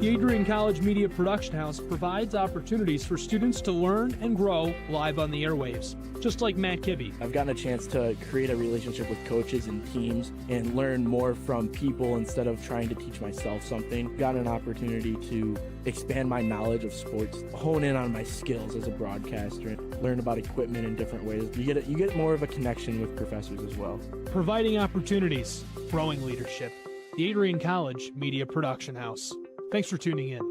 The Adrian College Media Production House provides opportunities for students to learn and grow live on the airwaves, just like Matt Kibbe. I've gotten a chance to create a relationship with coaches and teams and learn more from people instead of trying to teach myself something. Got an opportunity to expand my knowledge of sports, hone in on my skills as a broadcaster, learn about equipment in different ways. You get more of a connection with professors as well. Providing opportunities, growing leadership. The Adrian College Media Production House. Thanks for tuning in.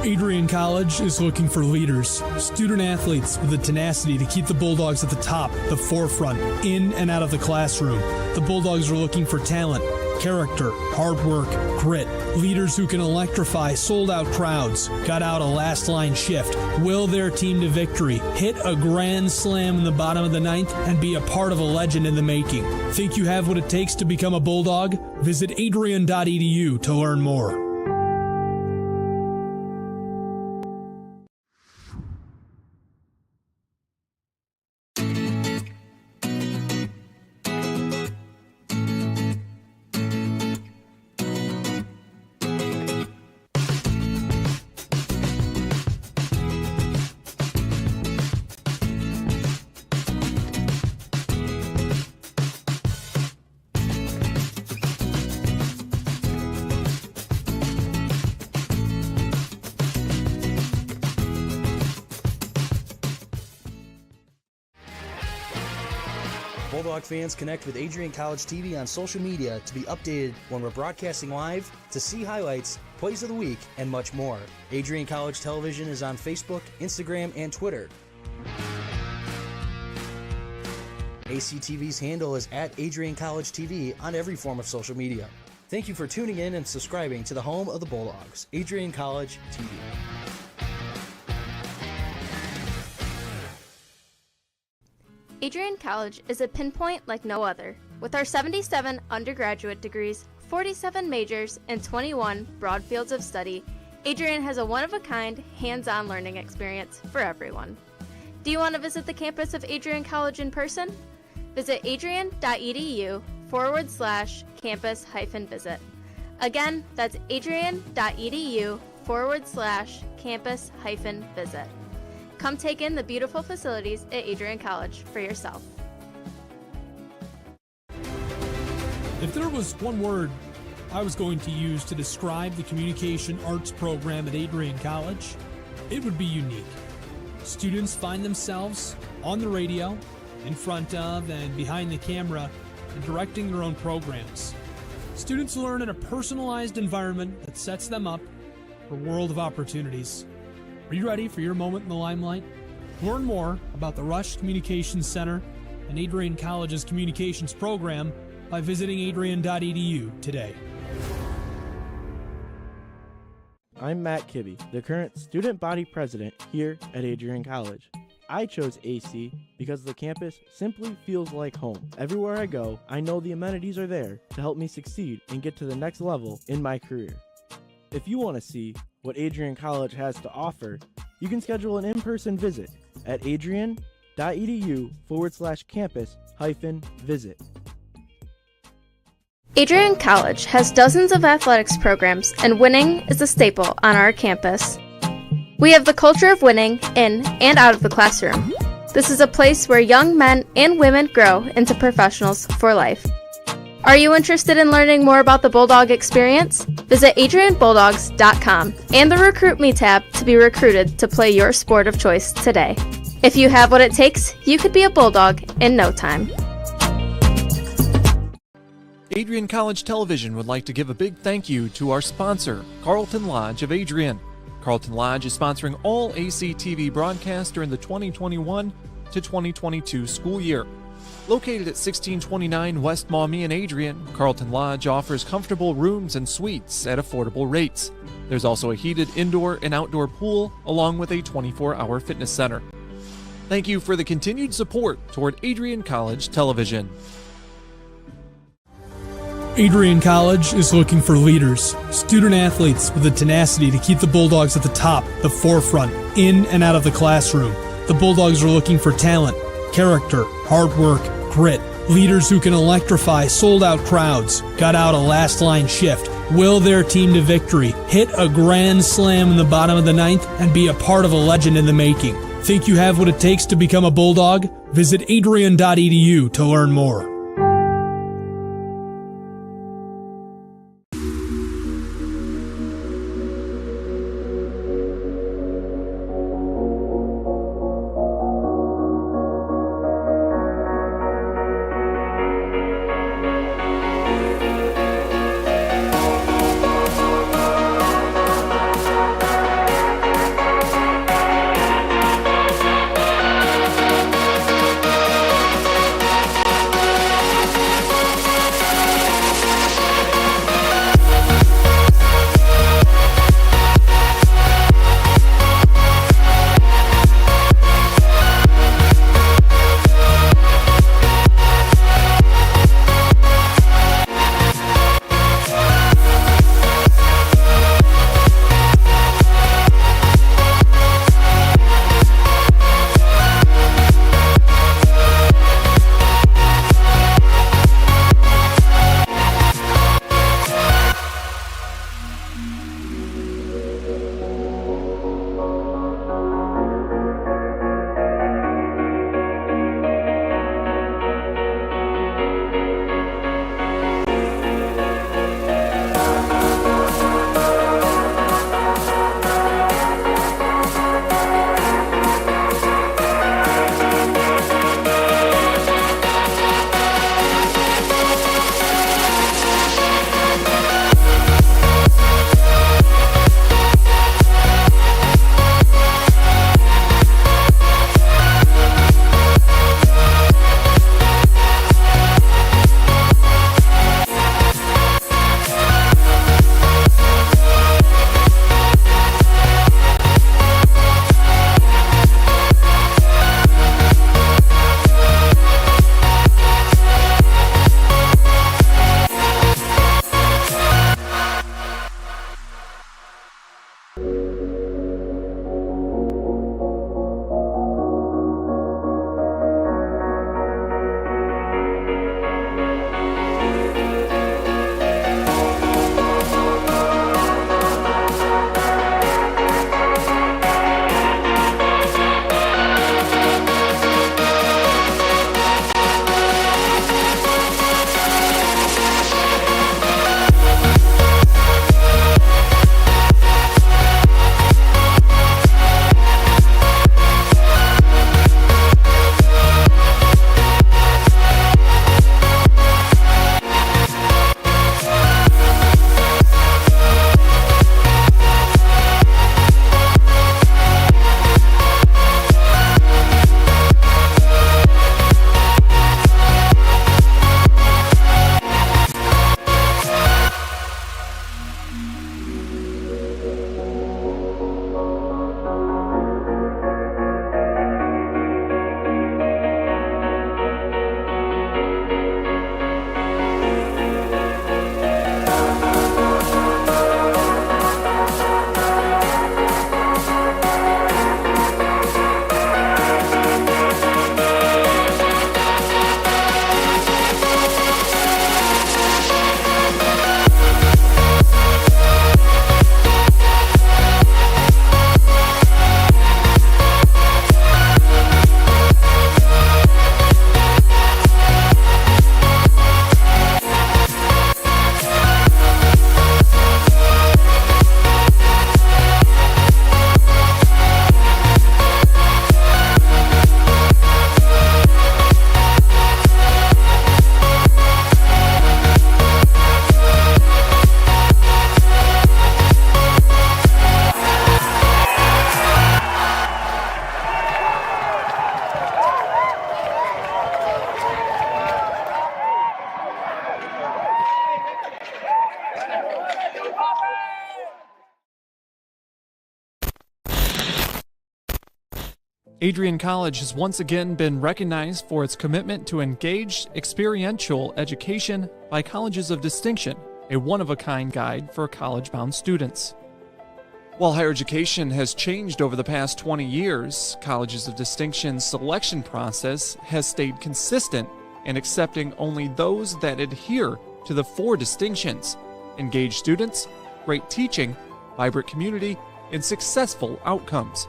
Adrian College is looking for leaders, student athletes with the tenacity to keep the Bulldogs at the top, the forefront, in and out of the classroom. The Bulldogs are looking for talent, character, hard work, grit, leaders who can electrify sold-out crowds, gut out a last-line shift, will their team to victory, hit a grand slam in the bottom of the ninth, and be a part of a legend in the making. Think you have what it takes to become a Bulldog? Visit adrian.edu to learn more. Bulldog fans, connect with Adrian College TV on social media to be updated when we're broadcasting live, to see highlights, plays of the week, and much more. Adrian College Television is on Facebook, Instagram, and Twitter. ACTV's handle is at Adrian College TV on every form of social media. Thank you for tuning in and subscribing to the home of the Bulldogs, Adrian College TV. Adrian College is a pinpoint like no other. With our 77 undergraduate degrees, 47 majors, and 21 broad fields of study, Adrian has a one-of-a-kind, hands-on learning experience for everyone. Do you want to visit the campus of Adrian College in person? Visit adrian.edu/campus-visit. Again, that's adrian.edu/campus-visit. Come take in the beautiful facilities at Adrian College for yourself. If there was one word I was going to use to describe the communication arts program at Adrian College, it would be unique. Students find themselves on the radio, in front of and behind the camera, and directing their own programs. Students learn in a personalized environment that sets them up for a world of opportunities. Are you ready for your moment in the limelight? Learn more about the Rush Communications Center and Adrian College's communications program by visiting adrian.edu today. I'm Matt Kibbe, the current student body president here at Adrian College. I chose AC because the campus simply feels like home. Everywhere I go, I know the amenities are there to help me succeed and get to the next level in my career. If you want to see what Adrian College has to offer, you can schedule an in-person visit at adrian.edu/campus-visit. Adrian College has dozens of athletics programs, and winning is a staple on our campus. We have the culture of winning in and out of the classroom. This is a place where young men and women grow into professionals for life. Are you interested in learning more about the Bulldog experience? Visit adrianbulldogs.com and the Recruit Me tab to be recruited to play your sport of choice today. If you have what it takes, you could be a Bulldog in no time. Adrian College Television would like to give a big thank you to our sponsor, Carlton Lodge of Adrian. Carlton Lodge is sponsoring all ACTV broadcasts during the 2021 to 2022 school year. Located at 1629 West Maumee in Adrian, Carlton Lodge offers comfortable rooms and suites at affordable rates. There's also a heated indoor and outdoor pool, along with a 24-hour fitness center. Thank you for the continued support toward Adrian College Television. Adrian College is looking for leaders, student athletes with the tenacity to keep the Bulldogs at the top, the forefront, in and out of the classroom. The Bulldogs are looking for talent, character, hard work, grit, Leaders who can electrify sold-out crowds, gut out a last-line shift, will their team to victory, hit a grand slam in the bottom of the ninth, and be a part of a legend in the making. Think you have what it takes to become a Bulldog? Visit adrian.edu to learn more. Adrian College has once again been recognized for its commitment to engaged, experiential education by Colleges of Distinction, a one-of-a-kind guide for college-bound students. While higher education has changed over the past 20 years, Colleges of Distinction's selection process has stayed consistent and accepting only those that adhere to the 4 distinctions: engaged students, great teaching, vibrant community, and successful outcomes.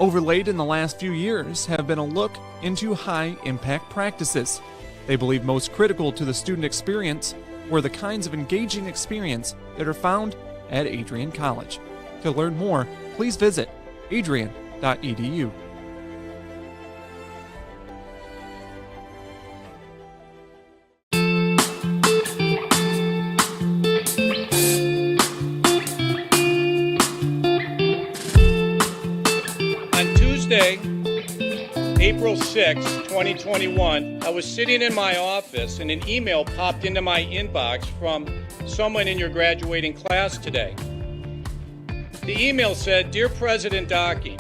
Overlaid in the last few years have been a look into high-impact practices. They believe most critical to the student experience were the kinds of engaging experience that are found at Adrian College. To learn more, please visit adrian.edu. On Tuesday, April 6, 2021, I was sitting in my office and an email popped into my inbox from someone in your graduating class today. The email said, "Dear President Docking,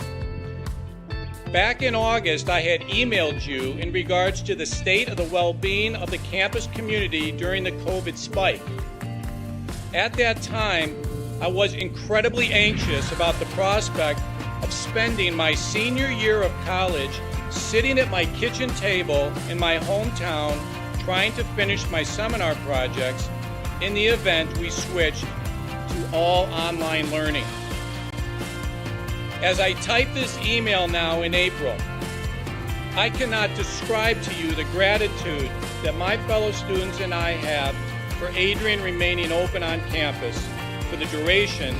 back in August I had emailed you in regards to the state of the well-being of the campus community during the COVID spike. At that time, I was incredibly anxious about the prospect of spending my senior year of college sitting at my kitchen table in my hometown trying to finish my seminar projects in the event we switched to all online learning. As I type this email now in April, I cannot describe to you the gratitude that my fellow students and I have for Adrian remaining open on campus for the duration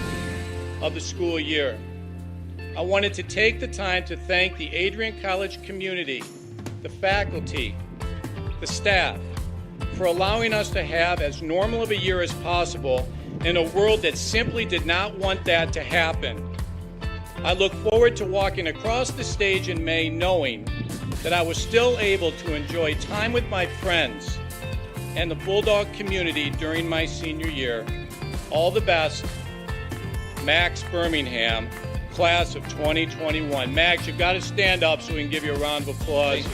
of the school year. I wanted to take the time to thank the Adrian College community, the faculty, the staff, for allowing us to have as normal of a year as possible in a world that simply did not want that to happen. I look forward to walking across the stage in May knowing that I was still able to enjoy time with my friends and the Bulldog community during my senior year. All the best, Max Birmingham, class of 2021. Max, you've got to stand up so we can give you a round of applause.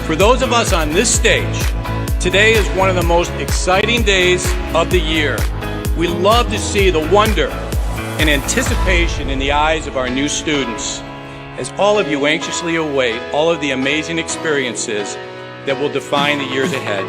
For those of us on this stage, today is one of the most exciting days of the year. We love to see the wonder and anticipation in the eyes of our new students, as all of you anxiously await all of the amazing experiences that will define the years ahead.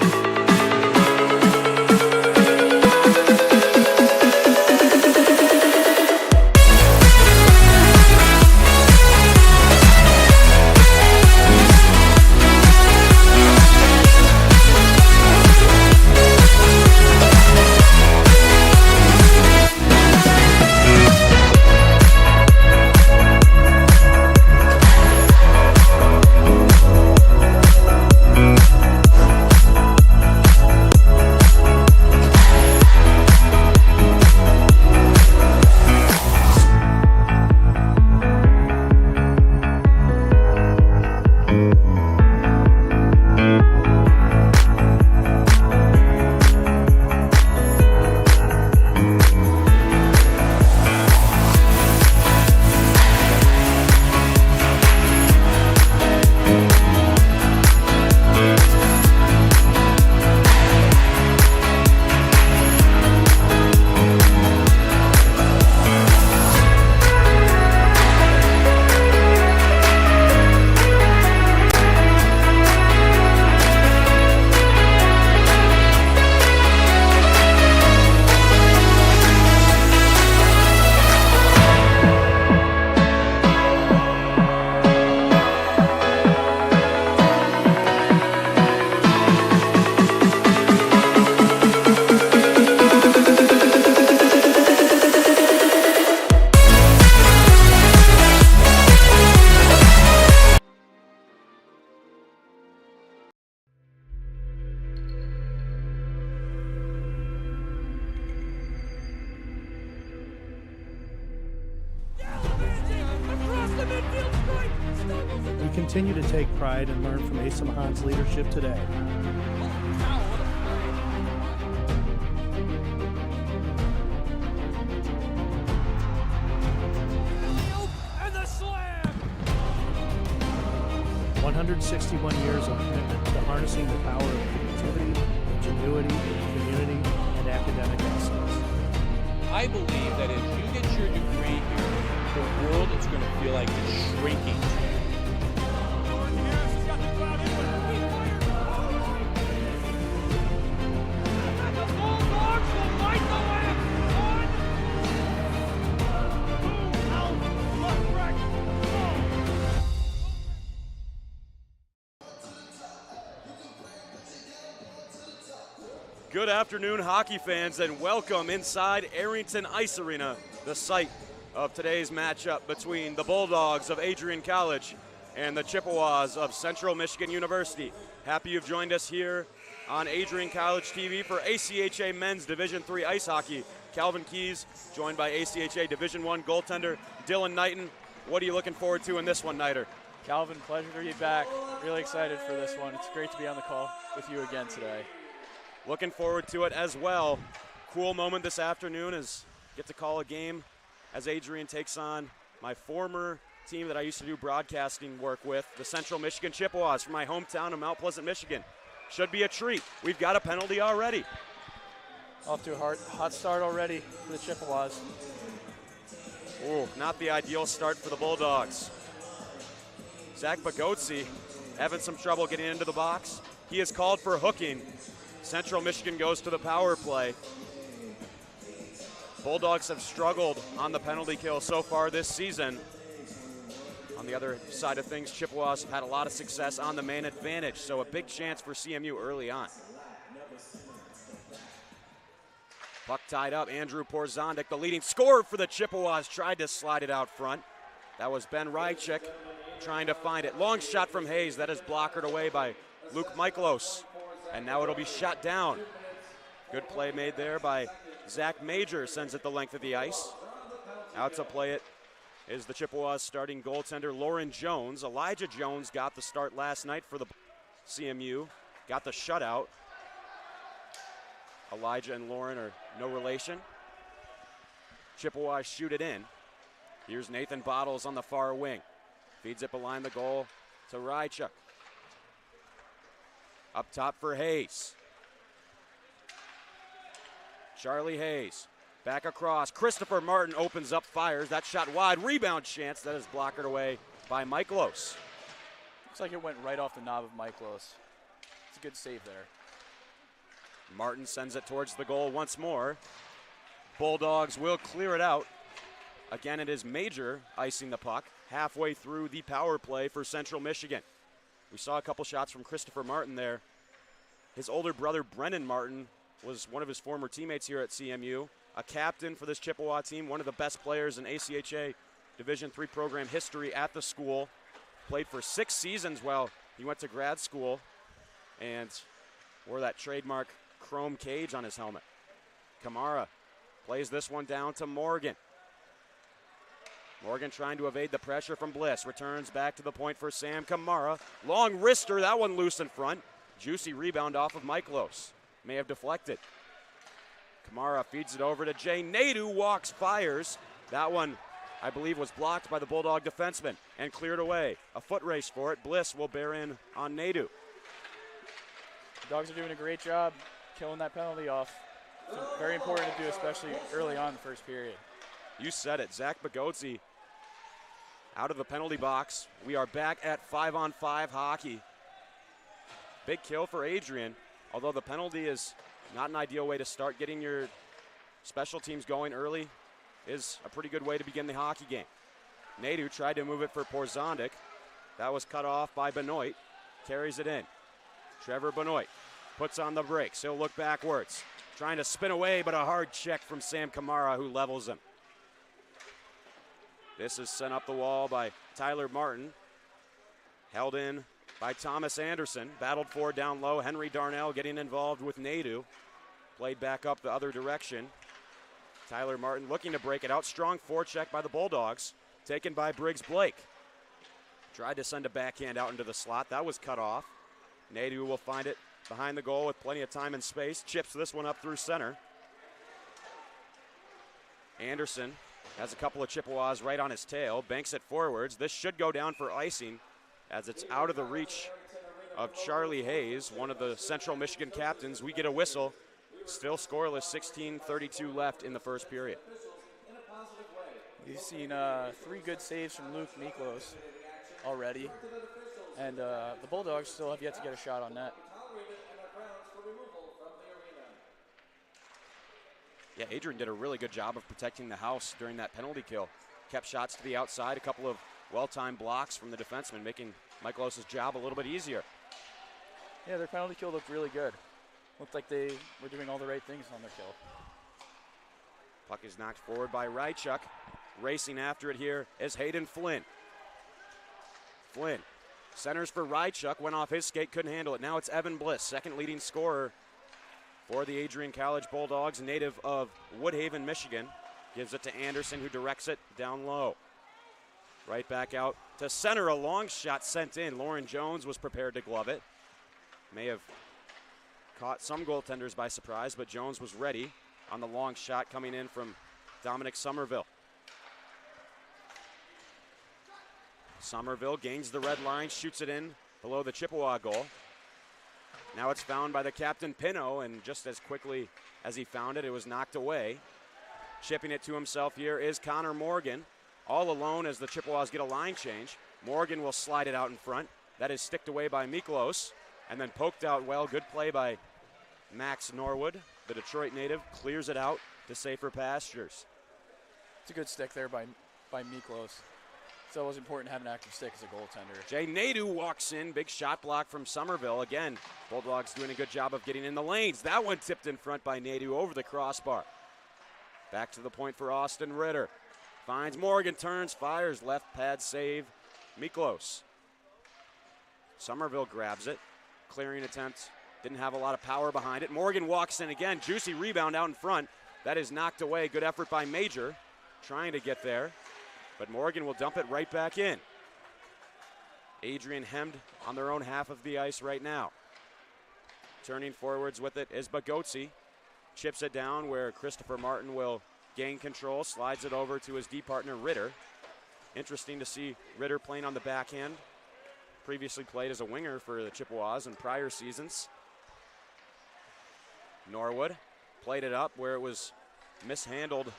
continue to take pride and learn from ACHA Mahan's leadership today. And the slam! 161 years of commitment to harnessing the power of creativity, ingenuity, community, and academic excellence. I believe that as you get your degree here, the world is going to feel like it's shrinking. Good afternoon, hockey fans, and welcome inside Arrington Ice Arena, the site of today's matchup between the Bulldogs of Adrian College and the Chippewas of Central Michigan University. Happy you've joined us here on Adrian College TV for ACHA Men's Division III Ice Hockey. Calvin Keys, joined by ACHA Division I goaltender Dylan Knighton. What are you looking forward to in this one, Knighter? Calvin, pleasure to be back. Really excited for this one. It's great to be on the call with you again today. Looking forward to it as well. Cool moment this afternoon is get to call a game as Adrian takes on my former team that I used to do broadcasting work with, the Central Michigan Chippewas from my hometown of Mount Pleasant, Michigan. Should be a treat. We've got a penalty already. Off to a hot start already for the Chippewas. Ooh, not the ideal start for the Bulldogs. Zach Bagotzi having some trouble getting into the box. He is called for hooking. Central Michigan goes to the power play. Bulldogs have struggled on the penalty kill so far this season. On the other side of things, Chippewas have had a lot of success on the man advantage, so a big chance for CMU early on. Puck tied up, Andrew Porzondik, the leading scorer for the Chippewas, tried to slide it out front. That was Ben Rychik trying to find it. Long shot from Hayes, that is blockered away by Luke Michalos. And now it'll be shot down. Good play made there by Zach Major, sends it the length of the ice. Out to play it is the Chippewas starting goaltender Lauren Jones. Elijah Jones got the start last night for the CMU, got the shutout. Elijah and Lauren are no relation. Chippewas shoot it in. Here's Nathan Bottles on the far wing. Feeds it behind the goal to Rychuk. Up top for Hayes. Charlie Hayes back across. Christopher Martin opens up, fires. That shot wide. Rebound chance. That is blocked away by Michalos. Looks like it went right off the knob of Michalos. It's a good save there. Martin sends it towards the goal once more. Bulldogs will clear it out. Again, it is Major icing the puck halfway through the power play for Central Michigan. We saw a couple shots from Christopher Martin there. His older brother, Brennan Martin, was one of his former teammates here at CMU, a captain for this Chippewa team, one of the best players in ACHA Division III program history at the school. Played for 6 seasons while he went to grad school and wore that trademark chrome cage on his helmet. Kamara plays this one down to Morgan. Morgan trying to evade the pressure from Bliss. Returns back to the point for Sam Kamara. Long wrister, that one loose in front. Juicy rebound off of Michalos. May have deflected. Kamara feeds it over to Jay Nadu, walks, fires. That one, I believe, was blocked by the Bulldog defenseman and cleared away. A foot race for it. Bliss will bear in on Nadu. The Dogs are doing a great job killing that penalty off. So very important to do, especially early on in the first period. You said it. Zach Bagotzi out of the penalty box. We are back at 5-on-5 hockey. Big kill for Adrian, although the penalty is not an ideal way to start. Getting your special teams going early is a pretty good way to begin the hockey game. Nadu tried to move it for Porzondik. That was cut off by Benoit. Carries it in. Trevor Benoit puts on the brakes. He'll look backwards. Trying to spin away, but a hard check from Sam Kamara, who levels him. This is sent up the wall by Tyler Martin. Held in by Thomas Anderson. Battled for down low. Henry Darnell getting involved with Nadu. Played back up the other direction. Tyler Martin looking to break it out. Strong forecheck by the Bulldogs. Taken by Briggs Blake. Tried to send a backhand out into the slot. That was cut off. Nadu will find it behind the goal with plenty of time and space. Chips this one up through center. Anderson has a couple of Chippewas right on his tail. Banks it forwards. This should go down for icing as it's out of the reach of Charlie Hayes, one of the Central Michigan captains. We get a whistle. Still scoreless, 16:32 left in the first period. We've seen 3 good saves from Luke Miklos already, and the Bulldogs still have yet to get a shot on net. Yeah, Adrian did a really good job of protecting the house during that penalty kill. Kept shots to the outside, a couple of well-timed blocks from the defenseman, making Miklos' job a little bit easier. Yeah, their penalty kill looked really good. Looked like they were doing all the right things on their kill. Puck is knocked forward by Rychuk. Racing after it here is Hayden Flynn. Flynn centers for Rychuk, went off his skate, couldn't handle it. Now it's Evan Bliss, second leading scorer for the Adrian College Bulldogs, native of Woodhaven, Michigan. Gives it to Anderson, who directs it down low. Right back out to center, a long shot sent in. Lauren Jones was prepared to glove it. May have caught some goaltenders by surprise, but Jones was ready on the long shot coming in from Dominic Somerville. Somerville gains the red line, shoots it in below the Chippewa goal. Now it's found by the captain, Pino, and just as quickly as he found it, it was knocked away. Chipping it to himself here is Connor Morgan, all alone as the Chippewas get a line change. Morgan will slide it out in front. That is sticked away by Miklos, and then poked out well. Good play by Max Norwood, the Detroit native, clears it out to safer pastures. It's a good stick there by Miklos. It's always important to have an active stick as a goaltender. Jay Nadu walks in, big shot block from Somerville. Again, Bulldogs doing a good job of getting in the lanes. That one tipped in front by Nadu over the crossbar. Back to the point for Austin Ritter. Finds Morgan, turns, fires, left pad save. Miklos. Somerville grabs it. Clearing attempt. Didn't have a lot of power behind it. Morgan walks in again. Juicy rebound out in front. That is knocked away. Good effort by Major. Trying to get there. But Morgan will dump it right back in. Adrian hemmed on their own half of the ice right now. Turning forwards with it is Bagotzi. Chips it down where Christopher Martin will gain control. Slides it over to his D partner, Ritter. Interesting to see Ritter playing on the backhand. Previously played as a winger for the Chippewas in prior seasons. Norwood played it up where it was mishandled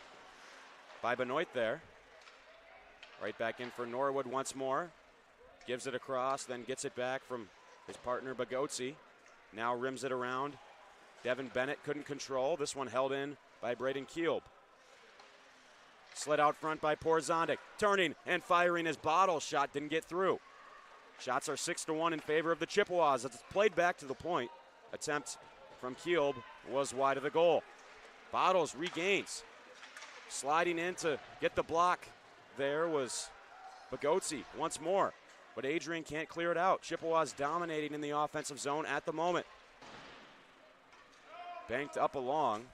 by Benoit there. Right back in for Norwood once more. Gives it across, then gets it back from his partner Bagotzi. Now rims it around. Devin Bennett couldn't control. This one held in by Braden Kielb. Slid out front by Porzondik. Turning and firing his bottle shot. Didn't get through. Shots are 6-1 in favor of the Chippewas. It's played back to the point. Attempt from Kielb was wide of the goal. Bottles regains. Sliding in to get the block. There was Bagotzi once more, but Adrian can't clear it out. Chippewas dominating in the offensive zone at the moment. Banked up along.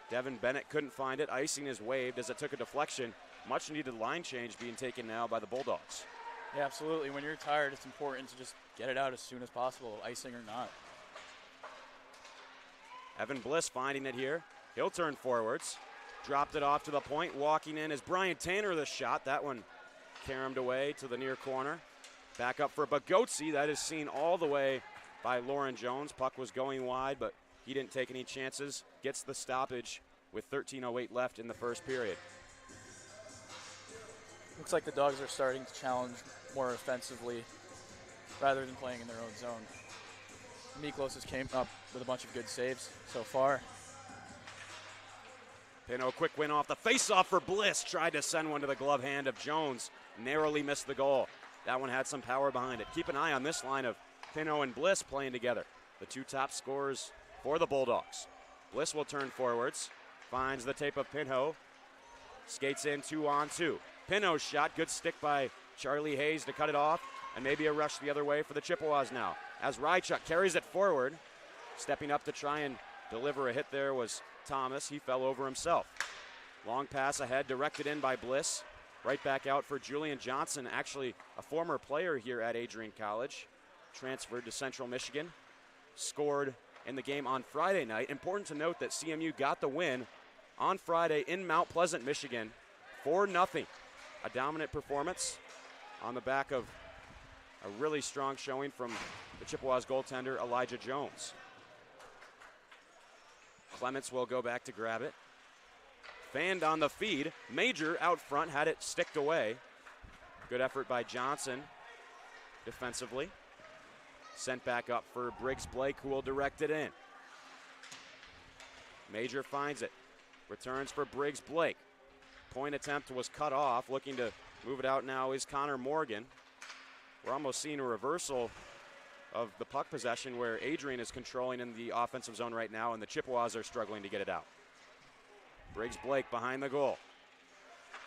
Devin Bennett couldn't find it. Icing is waved as it took a deflection. Much needed line change being taken now by the Bulldogs. Yeah, absolutely. When you're tired, it's important to just get it out as soon as possible, icing or not. Evan Bliss finding it here. He'll turn forwards. Dropped it off to the point. Walking in is Brian Tanner, the shot. That one caromed away to the near corner. Back up for Bagotzi. That is seen all the way by Lauren Jones. Puck was going wide, but he didn't take any chances. Gets the stoppage with 13:08 left in the first period. Looks like the Dogs are starting to challenge more offensively rather than playing in their own zone. Miklos has came up with a bunch of good saves so far. Pino, quick win off the face-off for Bliss. Tried to send one to the glove hand of Jones. Narrowly missed the goal. That one had some power behind it. Keep an eye on this line of Pino and Bliss playing together. The two top scorers for the Bulldogs. Bliss will turn forwards. Finds the tape of Pino. Skates in 2-on-2. Pino's shot. Good stick by Charlie Hayes to cut it off. And maybe a rush the other way for the Chippewas now. As Rychuk carries it forward. Stepping up to try and deliver a hit there was Thomas. He fell over himself. Long pass ahead, directed in by Bliss. Right back out for Julian Johnson, actually a former player here at Adrian College. Transferred to Central Michigan. Scored in the game on Friday night. Important to note that CMU got the win on Friday in Mount Pleasant, Michigan, 4-0. A dominant performance on the back of a really strong showing from the Chippewas goaltender Elijah Jones. Clements will go back to grab it. Fanned on the feed. Major out front had it sticked away. Good effort by Johnson defensively. Sent back up for Briggs Blake, who will direct it in. Major finds it. Returns for Briggs Blake. Point attempt was cut off. Looking to move it out now is Connor Morgan. We're almost seeing a reversal of the puck possession where Adrian is controlling in the offensive zone right now and the Chippewas are struggling to get it out. Briggs Blake behind the goal.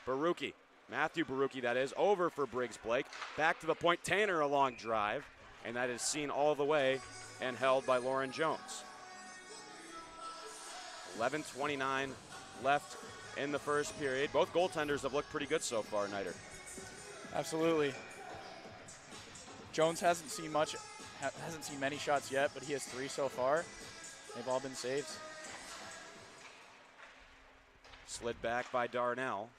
Baruki, Matthew Baruki that is, over for Briggs Blake. Back to the point, Tanner a long drive, and that is seen all the way and held by Lauren Jones. 11:29 left in the first period. Both goaltenders have looked pretty good so far, Nider. Absolutely. Jones hasn't seen many shots yet, but he has 3 so far. They've all been saves. Slid back by Darnell.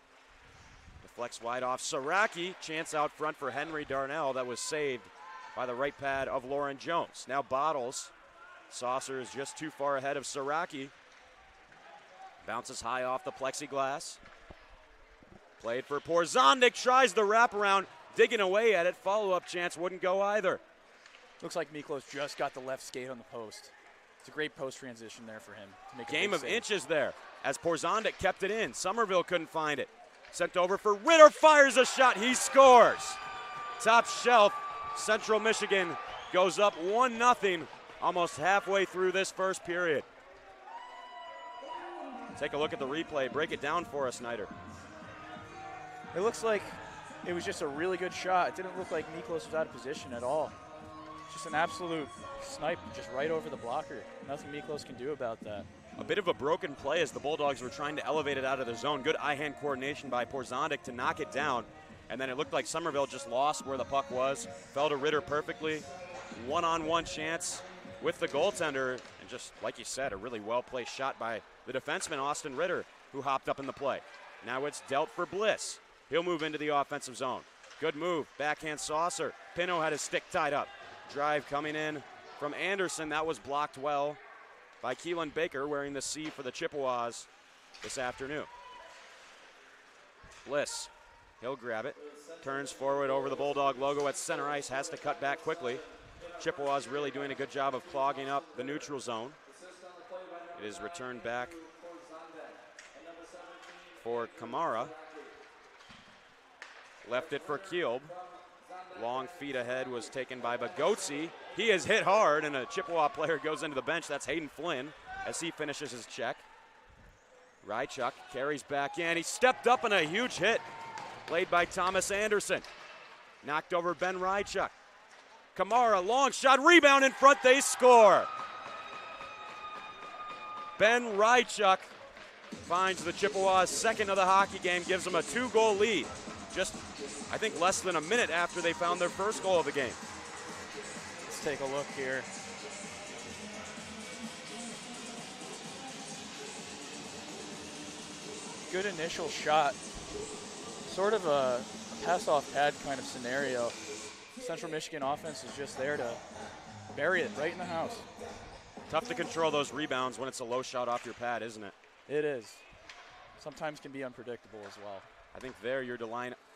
Deflects wide off Saraki. Chance out front for Henry Darnell. That was saved by the right pad of Lauren Jones. Now Bottles. Saucer is just too far ahead of Saraki. Bounces high off the plexiglass. Played for Porzondik. Tries the wraparound. Digging away at it. Follow-up chance wouldn't go either. Looks like Miklos just got the left skate on the post. It's a great post transition there for him to make a Game big of save. inches there as Porzondik kept it in. Somerville couldn't find it. Sent over for Ritter, fires a shot, he scores. Top shelf, Central Michigan goes up 1-0 almost halfway through this first period. Take a look at the replay, break it down for us, Snyder. It looks like it was just a really good shot. It didn't look like Miklos was out of position at all. Just an absolute snipe just right over the blocker. Nothing Miklos can do about that. A bit of a broken play as the Bulldogs were trying to elevate it out of the zone. Good eye-hand coordination by Porzondik to knock it down. And then it looked like Somerville just lost where the puck was. Fell to Ritter perfectly. One-on-one chance with the goaltender. And just like you said, a really well-placed shot by the defenseman, Austin Ritter, who hopped up in the play. Now it's dealt for Bliss. He'll move into the offensive zone. Good move, backhand saucer. Pino had his stick tied up. Drive coming in from Anderson. That was blocked well by Keelan Baker, wearing the C for the Chippewas this afternoon. Bliss, he'll grab it. Turns forward over the Bulldog logo at center ice, has to cut back quickly. Chippewas really doing a good job of clogging up the neutral zone. It is returned back for Kamara. Left it for Kielb. Long feet ahead was taken by Bagotzi. He is hit hard, and a Chippewa player goes into the bench. That's Hayden Flynn as he finishes his check. Rychuk carries back in. He stepped up in a huge hit laid by Thomas Anderson. Knocked over Ben Rychuk. Kamara, long shot, rebound in front, they score. Ben Rychuk finds the Chippewas' second of the hockey game, gives them a 2-goal lead. Just, I think, less than a minute after they found their first goal of the game. Let's take a look here. Good initial shot. Sort of a pass-off pad kind of scenario. Central Michigan offense is just there to bury it right in the house. Tough to control those rebounds when it's a low shot off your pad, isn't it? It is. Sometimes can be unpredictable as well. I think there you're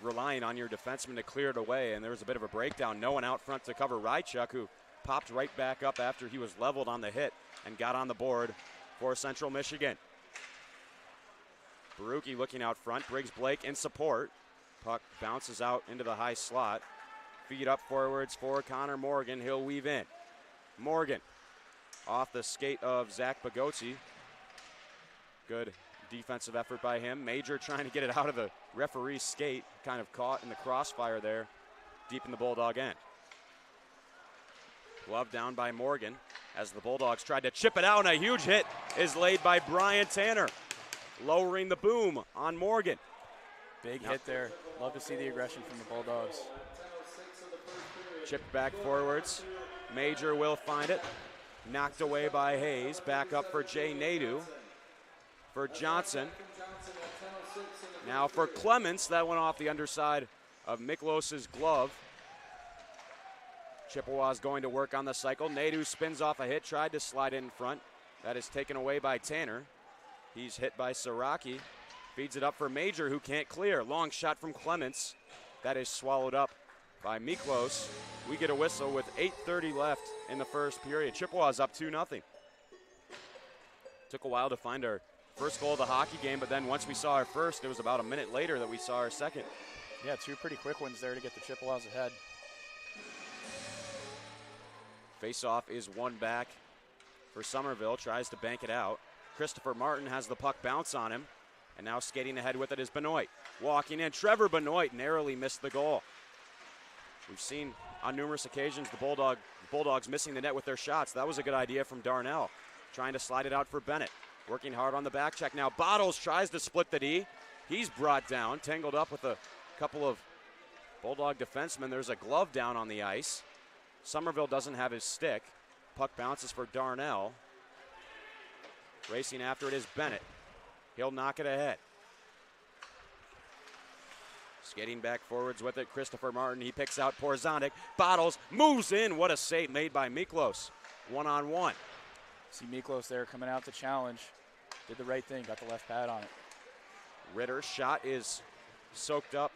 relying on your defenseman to clear it away, and there was a bit of a breakdown. No one out front to cover Rychuk, who popped right back up after he was leveled on the hit and got on the board for Central Michigan. Baruki looking out front. Briggs Blake in support. Puck bounces out into the high slot. Feed up forwards for Connor Morgan. He'll weave in. Morgan off the skate of Zach Bagotzi. Good defensive effort by him. Major trying to get it out of the referee's skate. Kind of caught in the crossfire there, deep in the Bulldog end. Glove down by Morgan as the Bulldogs tried to chip it out, and a huge hit is laid by Brian Tanner, lowering the boom on Morgan. Big hit there. Love to see the aggression from the Bulldogs. Chipped back forwards. Major will find it. Knocked away by Hayes. Back up for Jay Nadeau. For Johnson. Now for Clements. That went off the underside of Miklos's glove. Chippewa's going to work on the cycle. Nadeau spins off a hit. Tried to slide in front. That is taken away by Tanner. He's hit by Saraki. Feeds it up for Major, who can't clear. Long shot from Clements. That is swallowed up by Miklos. We get a whistle with 8:30 left in the first period. Chippewa's up 2-0. Took a while to find our first goal of the hockey game, but then once we saw our first, it was about a minute later that we saw our second. Yeah, 2 pretty quick ones there to get the Chippewas ahead. Face-off is one back for Somerville. Tries to bank it out. Christopher Martin has the puck bounce on him. And now skating ahead with it is Benoit. Walking in, Trevor Benoit narrowly missed the goal. We've seen on numerous occasions the Bulldogs missing the net with their shots. That was a good idea from Darnell. Trying to slide it out for Bennett. Working hard on the back check now. Bottles tries to split the D. He's brought down, tangled up with a couple of Bulldog defensemen. There's a glove down on the ice. Somerville doesn't have his stick. Puck bounces for Darnell. Racing after it is Bennett. He'll knock it ahead. Skating back forwards with it, Christopher Martin. He picks out Porzonik. Bottles, moves in. What a save made by Miklos. 1-on-1. See Miklos there coming out to challenge. Did the right thing, got the left pad on it. Ritter's shot is soaked up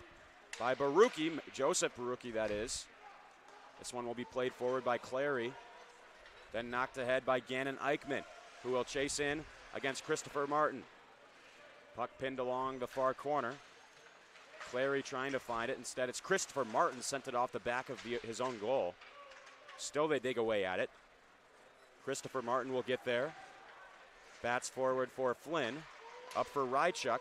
by Baruki, Joseph Baruki that is. This one will be played forward by Clary. Then knocked ahead by Gannon Eichmann, who will chase in against Christopher Martin. Puck pinned along the far corner. Clary trying to find it. Instead, it's Christopher Martin sent it off the back of his own goal. Still they dig away at it. Christopher Martin will get there. Bats forward for Flynn. Up for Rychuk.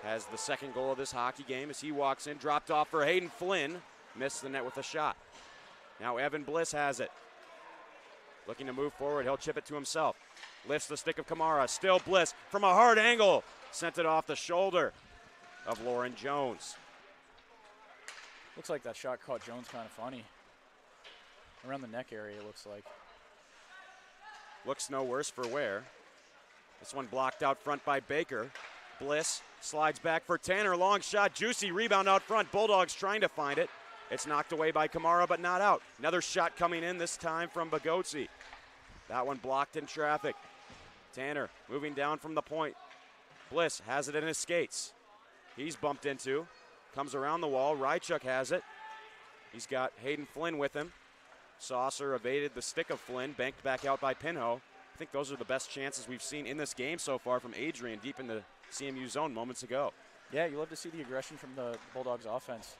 Has the second goal of this hockey game as he walks in. Dropped off for Hayden Flynn. Missed the net with a shot. Now Evan Bliss has it. Looking to move forward. He'll chip it to himself. Lifts the stick of Kamara. Still Bliss from a hard angle. Sent it off the shoulder of Lauren Jones. Looks like that shot caught Jones kind of funny. Around the neck area, it looks like. Looks no worse for wear. This one blocked out front by Baker. Bliss slides back for Tanner. Long shot. Juicy rebound out front. Bulldogs trying to find it. It's knocked away by Kamara, but not out. Another shot coming in, this time from Bagotzi. That one blocked in traffic. Tanner moving down from the point. Bliss has it in his skates. He's bumped into. Comes around the wall. Rychuk has it. He's got Hayden Flynn with him. Saucer evaded the stick of Flynn, banked back out by Pinho. I think those are the best chances we've seen in this game so far from Adrian deep in the CMU zone moments ago. Yeah, you love to see the aggression from the Bulldogs offense.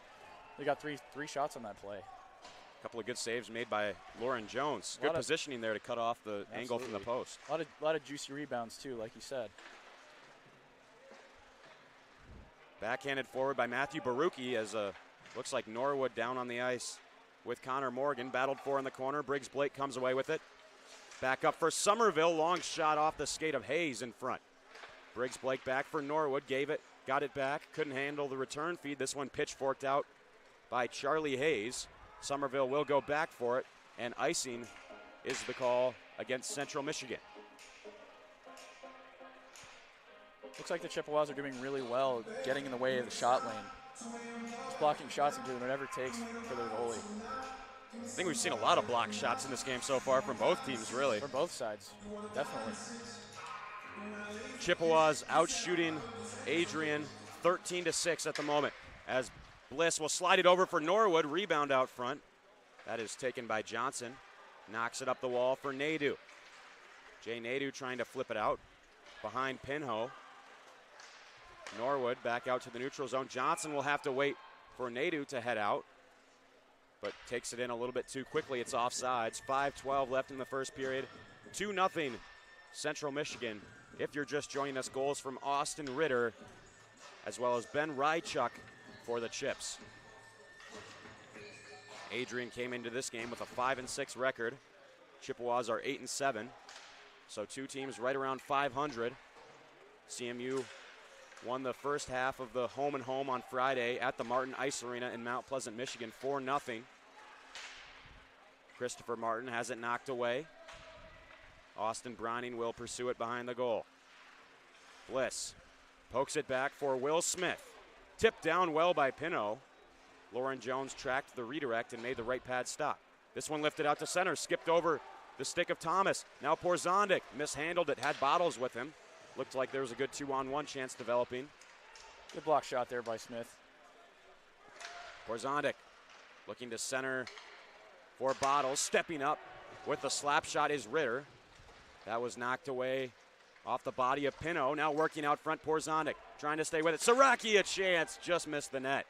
They got three shots on that play. A couple of good saves made by Lauren Jones. Good positioning there to cut off the angle from the post. A lot of juicy rebounds too, like you said. Backhanded forward by Matthew Baruki as looks like Norwood down on the ice with Connor Morgan. Battled for in the corner. Briggs Blake comes away with it. Back up for Somerville. Long shot off the skate of Hayes in front. Briggs Blake back for Norwood. Got it back. Couldn't handle the return feed. This one pitchforked out by Charlie Hayes. Somerville will go back for it, and icing is the call against Central Michigan. Looks like the Chippewas are doing really well getting in the way of the shot lane. Just blocking shots and doing whatever it takes for their goalie. I think we've seen a lot of block shots in this game so far from both teams, really. For both sides, definitely. Chippewas out shooting Adrian 13-6 at the moment as Bliss will slide it over for Norwood. Rebound out front. That is taken by Johnson. Knocks it up the wall for Nadeau. Jay Nadeau trying to flip it out behind Pinho. Norwood back out to the neutral zone. Johnson will have to wait for Nadeau to head out, but takes it in a little bit too quickly. It's offsides. 5:12 left in the first period. 2-0 Central Michigan. If you're just joining us, goals from Austin Ritter as well as Ben Rychuk for the Chips. Adrian came into this game with a 5-6 record. Chippewas are 8-7. So two teams right around 500. CMU won the first half of the home and home on Friday at the Martin Ice Arena in Mount Pleasant, Michigan, 4-0. Christopher Martin has it knocked away. Austin Browning will pursue it behind the goal. Bliss pokes it back for Will Smith. Tipped down well by Pino. Lauren Jones tracked the redirect and made the right pad stop. This one lifted out to center, skipped over the stick of Thomas. Now Porzondik mishandled it, had Bottles with him. Looked like there was a good 2-on-1 chance developing. Good block shot there by Smith. Porzondik looking to center for Bottles. Stepping up with the slap shot is Ritter. That was knocked away off the body of Pino. Now working out front, Porzondik trying to stay with it. Siraki a chance, just missed the net.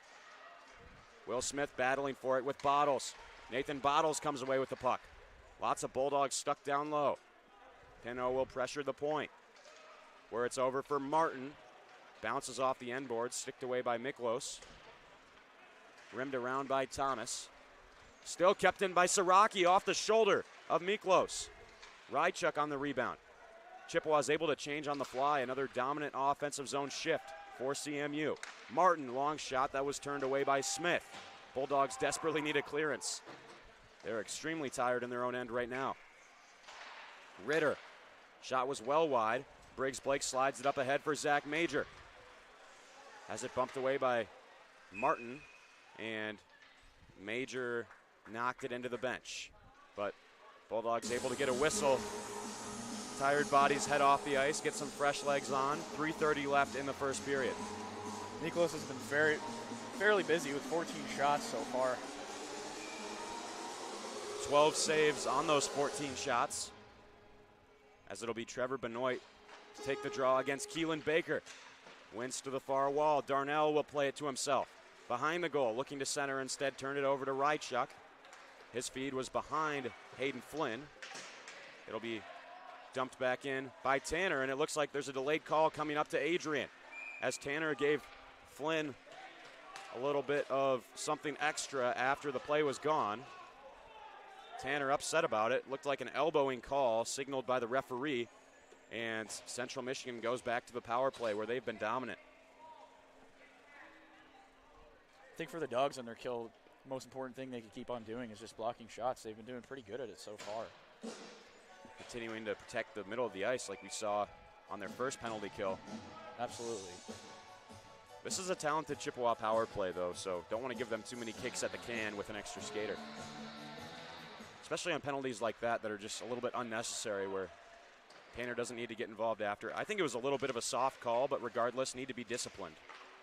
Will Smith battling for it with Bottles. Nathan Bottles comes away with the puck. Lots of Bulldogs stuck down low. Pino will pressure the point, where it's over for Martin. Bounces off the end board, sticked away by Miklos. Rimmed around by Thomas. Still kept in by Siraki off the shoulder of Miklos. Rychuk on the rebound. Chippewa is able to change on the fly. Another dominant offensive zone shift for CMU. Martin, long shot that was turned away by Smith. Bulldogs desperately need a clearance. They're extremely tired in their own end right now. Ritter, shot was well wide. Briggs Blake slides it up ahead for Zach Major. Has it bumped away by Martin, and Major knocked it into the bench. But Bulldogs able to get a whistle. Tired bodies head off the ice, get some fresh legs on. 3:30 left in the first period. Miklos has been fairly busy with 14 shots so far. 12 saves on those 14 shots, as it'll be Trevor Benoit to take the draw against Keelan Baker. Wins to the far wall. Darnell will play it to himself. Behind the goal, looking to center, instead turned it over to Rychuk. His feed was behind Hayden Flynn. It'll be dumped back in by Tanner, and it looks like there's a delayed call coming up to Adrian, as Tanner gave Flynn a little bit of something extra after the play was gone. Tanner upset about it. Looked like an elbowing call signaled by the referee, and Central Michigan goes back to the power play where they've been dominant. I think for the Dogs on their kill, the most important thing they can keep on doing is just blocking shots. They've been doing pretty good at it so far. Continuing to protect the middle of the ice like we saw on their first penalty kill. Absolutely. This is a talented Chippewa power play, though, so don't want to give them too many kicks at the can with an extra skater. Especially on penalties like that are just a little bit unnecessary, where Tanner doesn't need to get involved after. I think it was a little bit of a soft call, but regardless, need to be disciplined.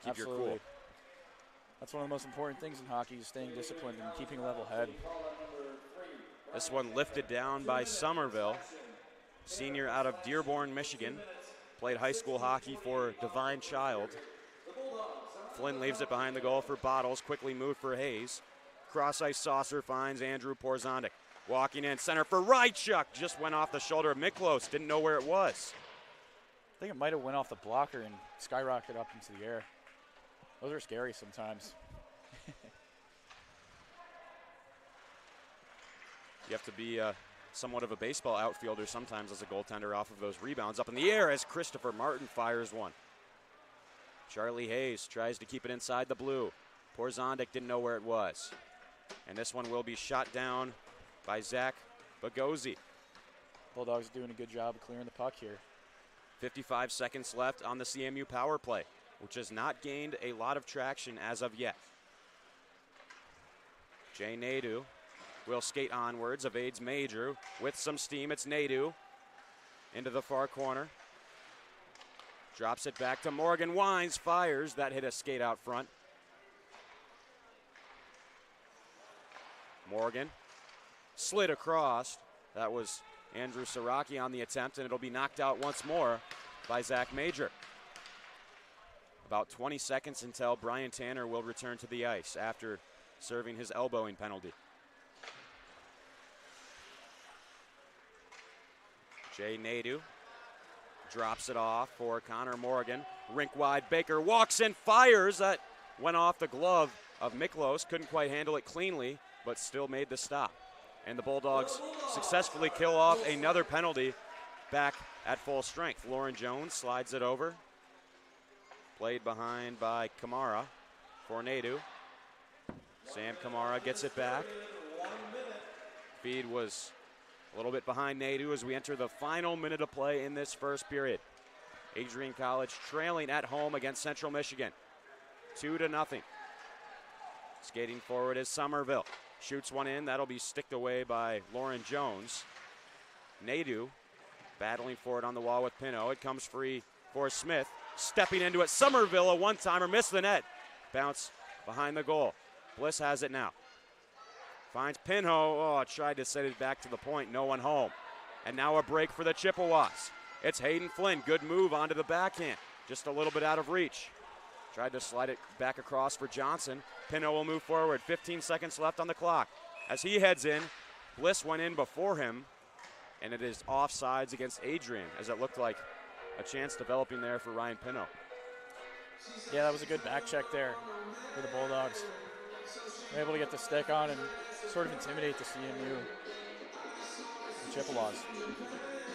Keep Absolutely. your cool. That's one of the most important things in hockey, is staying disciplined and keeping a level head. This one lifted down by Somerville, senior out of Dearborn, Michigan. Played high school hockey for Divine Child. Flynn leaves it behind the goal for Bottles, quickly moved for Hayes. Cross-ice saucer finds Andrew Porzondik. Walking in center for Rychuk, just went off the shoulder of Miklos, didn't know where it was. I think it might have went off the blocker and skyrocketed up into the air. Those are scary sometimes. You have to be somewhat of a baseball outfielder sometimes as a goaltender off of those rebounds. Up in the air as Christopher Martin fires one. Charlie Hayes tries to keep it inside the blue. Porzondik didn't know where it was. And this one will be shot down by Zach Bagosi. Bulldogs doing a good job of clearing the puck here. 55 seconds left on the CMU power play, which has not gained a lot of traction as of yet. Jay Nadeau will skate onwards, evades Major. With some steam, it's Nadeau into the far corner. Drops it back to Morgan. Wines, fires. That hit a skate out front. Morgan slid across. That was Andrew Siraki on the attempt, and it'll be knocked out once more by Zach Major. About 20 seconds until Brian Tanner will return to the ice after serving his elbowing penalty. Jay Nadeau drops it off for Connor Morgan. Rink wide, Baker walks in, fires. That went off the glove of Miklos. Couldn't quite handle it cleanly, but still made the stop. And the Bulldogs successfully kill off another penalty back at full strength. Lauren Jones slides it over. Played behind by Kamara for Nadu. Sam Kamara gets it back. Feed was a little bit behind Nadu as we enter the final minute of play in this first period. Adrian College trailing at home against Central Michigan, 2-0. Skating forward is Somerville. Shoots one in, that'll be sticked away by Lauren Jones. Nadu battling for it on the wall with Pino. It comes free for Smith. Stepping into it, Somerville, a one-timer, missed the net. Bounce behind the goal. Bliss has it now. Finds Pinho, oh, tried to set it back to the point, no one home. And now a break for the Chippewas. It's Hayden Flynn, good move onto the backhand. Just a little bit out of reach. Tried to slide it back across for Johnson. Pinho will move forward, 15 seconds left on the clock. As he heads in, Bliss went in before him, and it is offsides against Adrian, as it looked like a chance developing there for Ryan Pinho. Yeah, that was a good back check there for the Bulldogs. They're able to get the stick on and sort of intimidate the CMU. The Chippewas.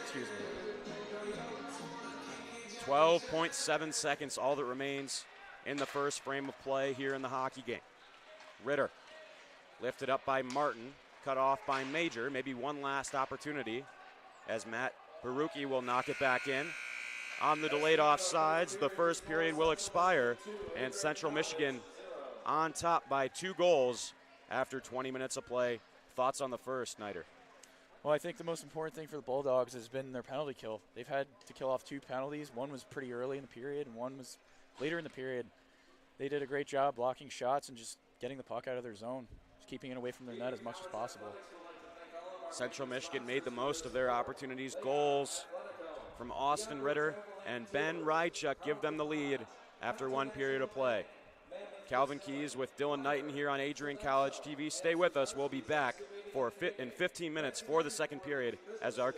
Excuse me. 12.7 seconds, all that remains in the first frame of play here in the hockey game. Ritter lifted up by Martin, cut off by Major. Maybe one last opportunity as Matt Baruki will knock it back in. On the delayed offsides, the first period will expire, and Central Michigan on top by 2 goals after 20 minutes of play. Thoughts on the first, Snyder? Well, I think the most important thing for the Bulldogs has been their penalty kill. They've had to kill off 2 penalties. One was pretty early in the period, and one was later in the period. They did a great job blocking shots and just getting the puck out of their zone, just keeping it away from their net as much as possible. Central Michigan made the most of their opportunities. Goals from Austin Ritter and Ben Rychuk give them the lead after 1 period of play. Calvin Keys with Dylan Knighton here on Adrian College TV. Stay with us. We'll be back in 15 minutes for the second period as our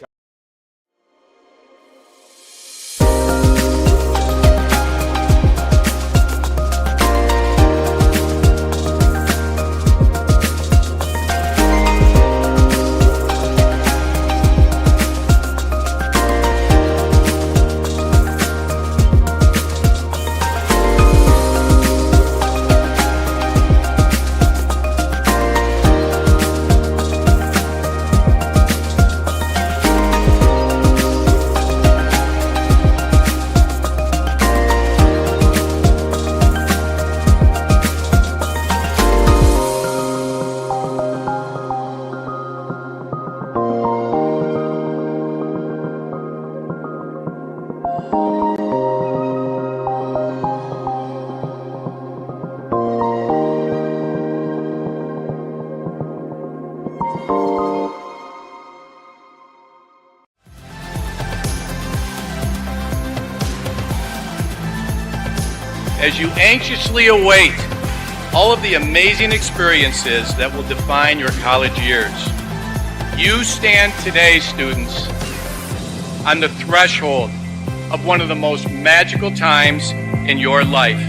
as you anxiously await all of the amazing experiences that will define your college years. You stand today, students, on the threshold of one of the most magical times in your life.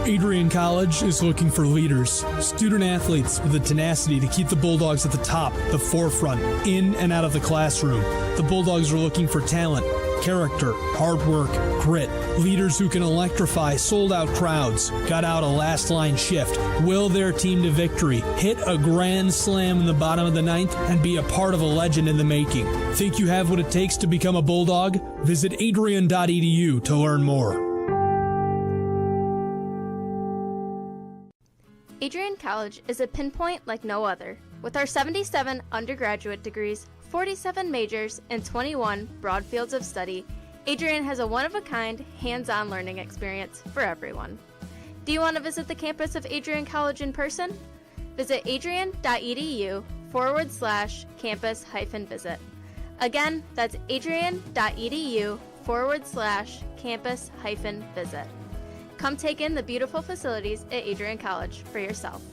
Adrian College is looking for leaders, student athletes with the tenacity to keep the Bulldogs at the top, the forefront, in and out of the classroom. The Bulldogs are looking for talent, Character, hard work, grit, leaders who can electrify sold-out crowds, got out a last-line shift, will their team to victory, hit a grand slam in the bottom of the ninth, and be a part of a legend in the making. Think you have what it takes to become a Bulldog? Visit adrian.edu to learn more. Adrian College is a pinpoint like no other. With our 77 undergraduate degrees, 47 majors, and 21 broad fields of study, Adrian has a one-of-a-kind, hands-on learning experience for everyone. Do you want to visit the campus of Adrian College in person? Visit adrian.edu/campus-visit. Again, that's adrian.edu/campus-visit. Come take in the beautiful facilities at Adrian College for yourself.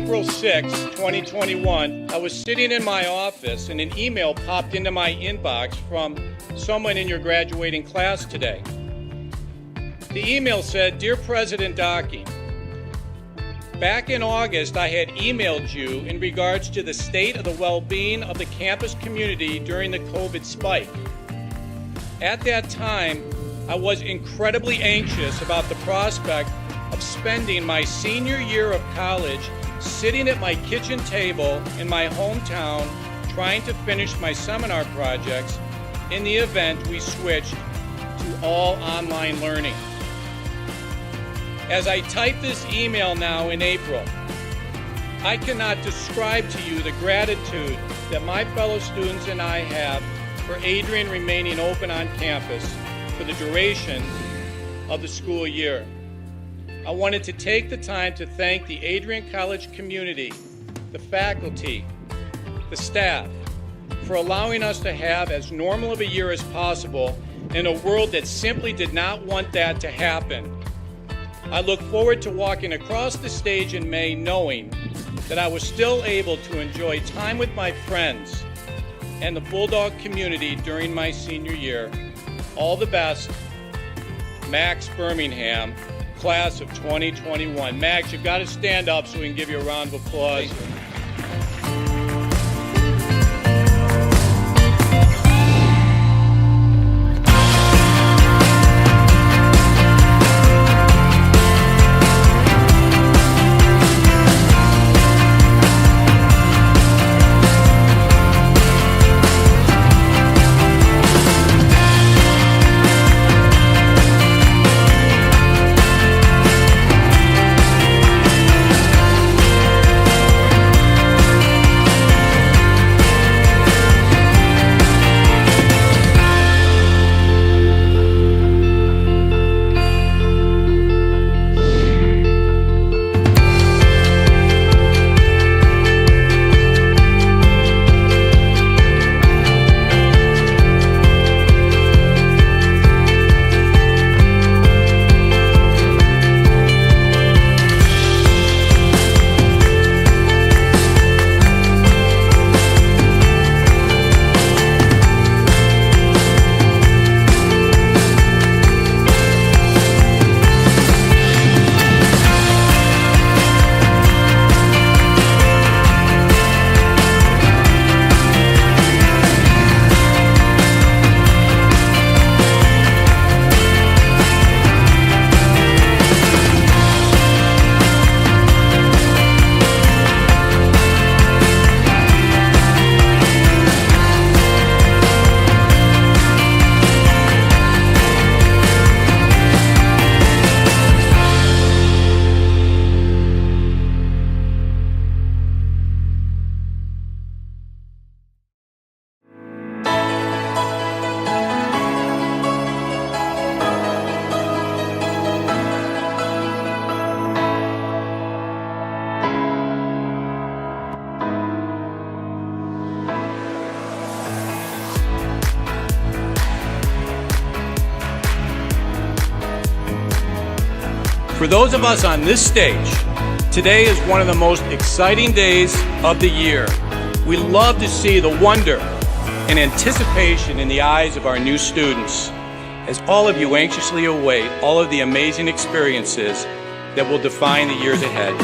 April 6, 2021, I was sitting in my office and an email popped into my inbox from someone in your graduating class today. The email said, "Dear President Docking, back in August, I had emailed you in regards to the state of the well-being of the campus community during the COVID spike. At that time, I was incredibly anxious about the prospect of spending my senior year of college sitting at my kitchen table in my hometown trying to finish my seminar projects in the event we switched to all online learning. As I type this email now in April, I cannot describe to you the gratitude that my fellow students and I have for Adrian remaining open on campus for the duration of the school year. I wanted to take the time to thank the Adrian College community, the faculty, the staff, for allowing us to have as normal of a year as possible in a world that simply did not want that to happen. I look forward to walking across the stage in May knowing that I was still able to enjoy time with my friends and the Bulldog community during my senior year. All the best, Max Birmingham, class of 2021. Max, you've got to stand up so we can give you a round of applause. For those of us on this stage, today is one of the most exciting days of the year. We love to see the wonder and anticipation in the eyes of our new students, as all of you anxiously await all of the amazing experiences that will define the years ahead.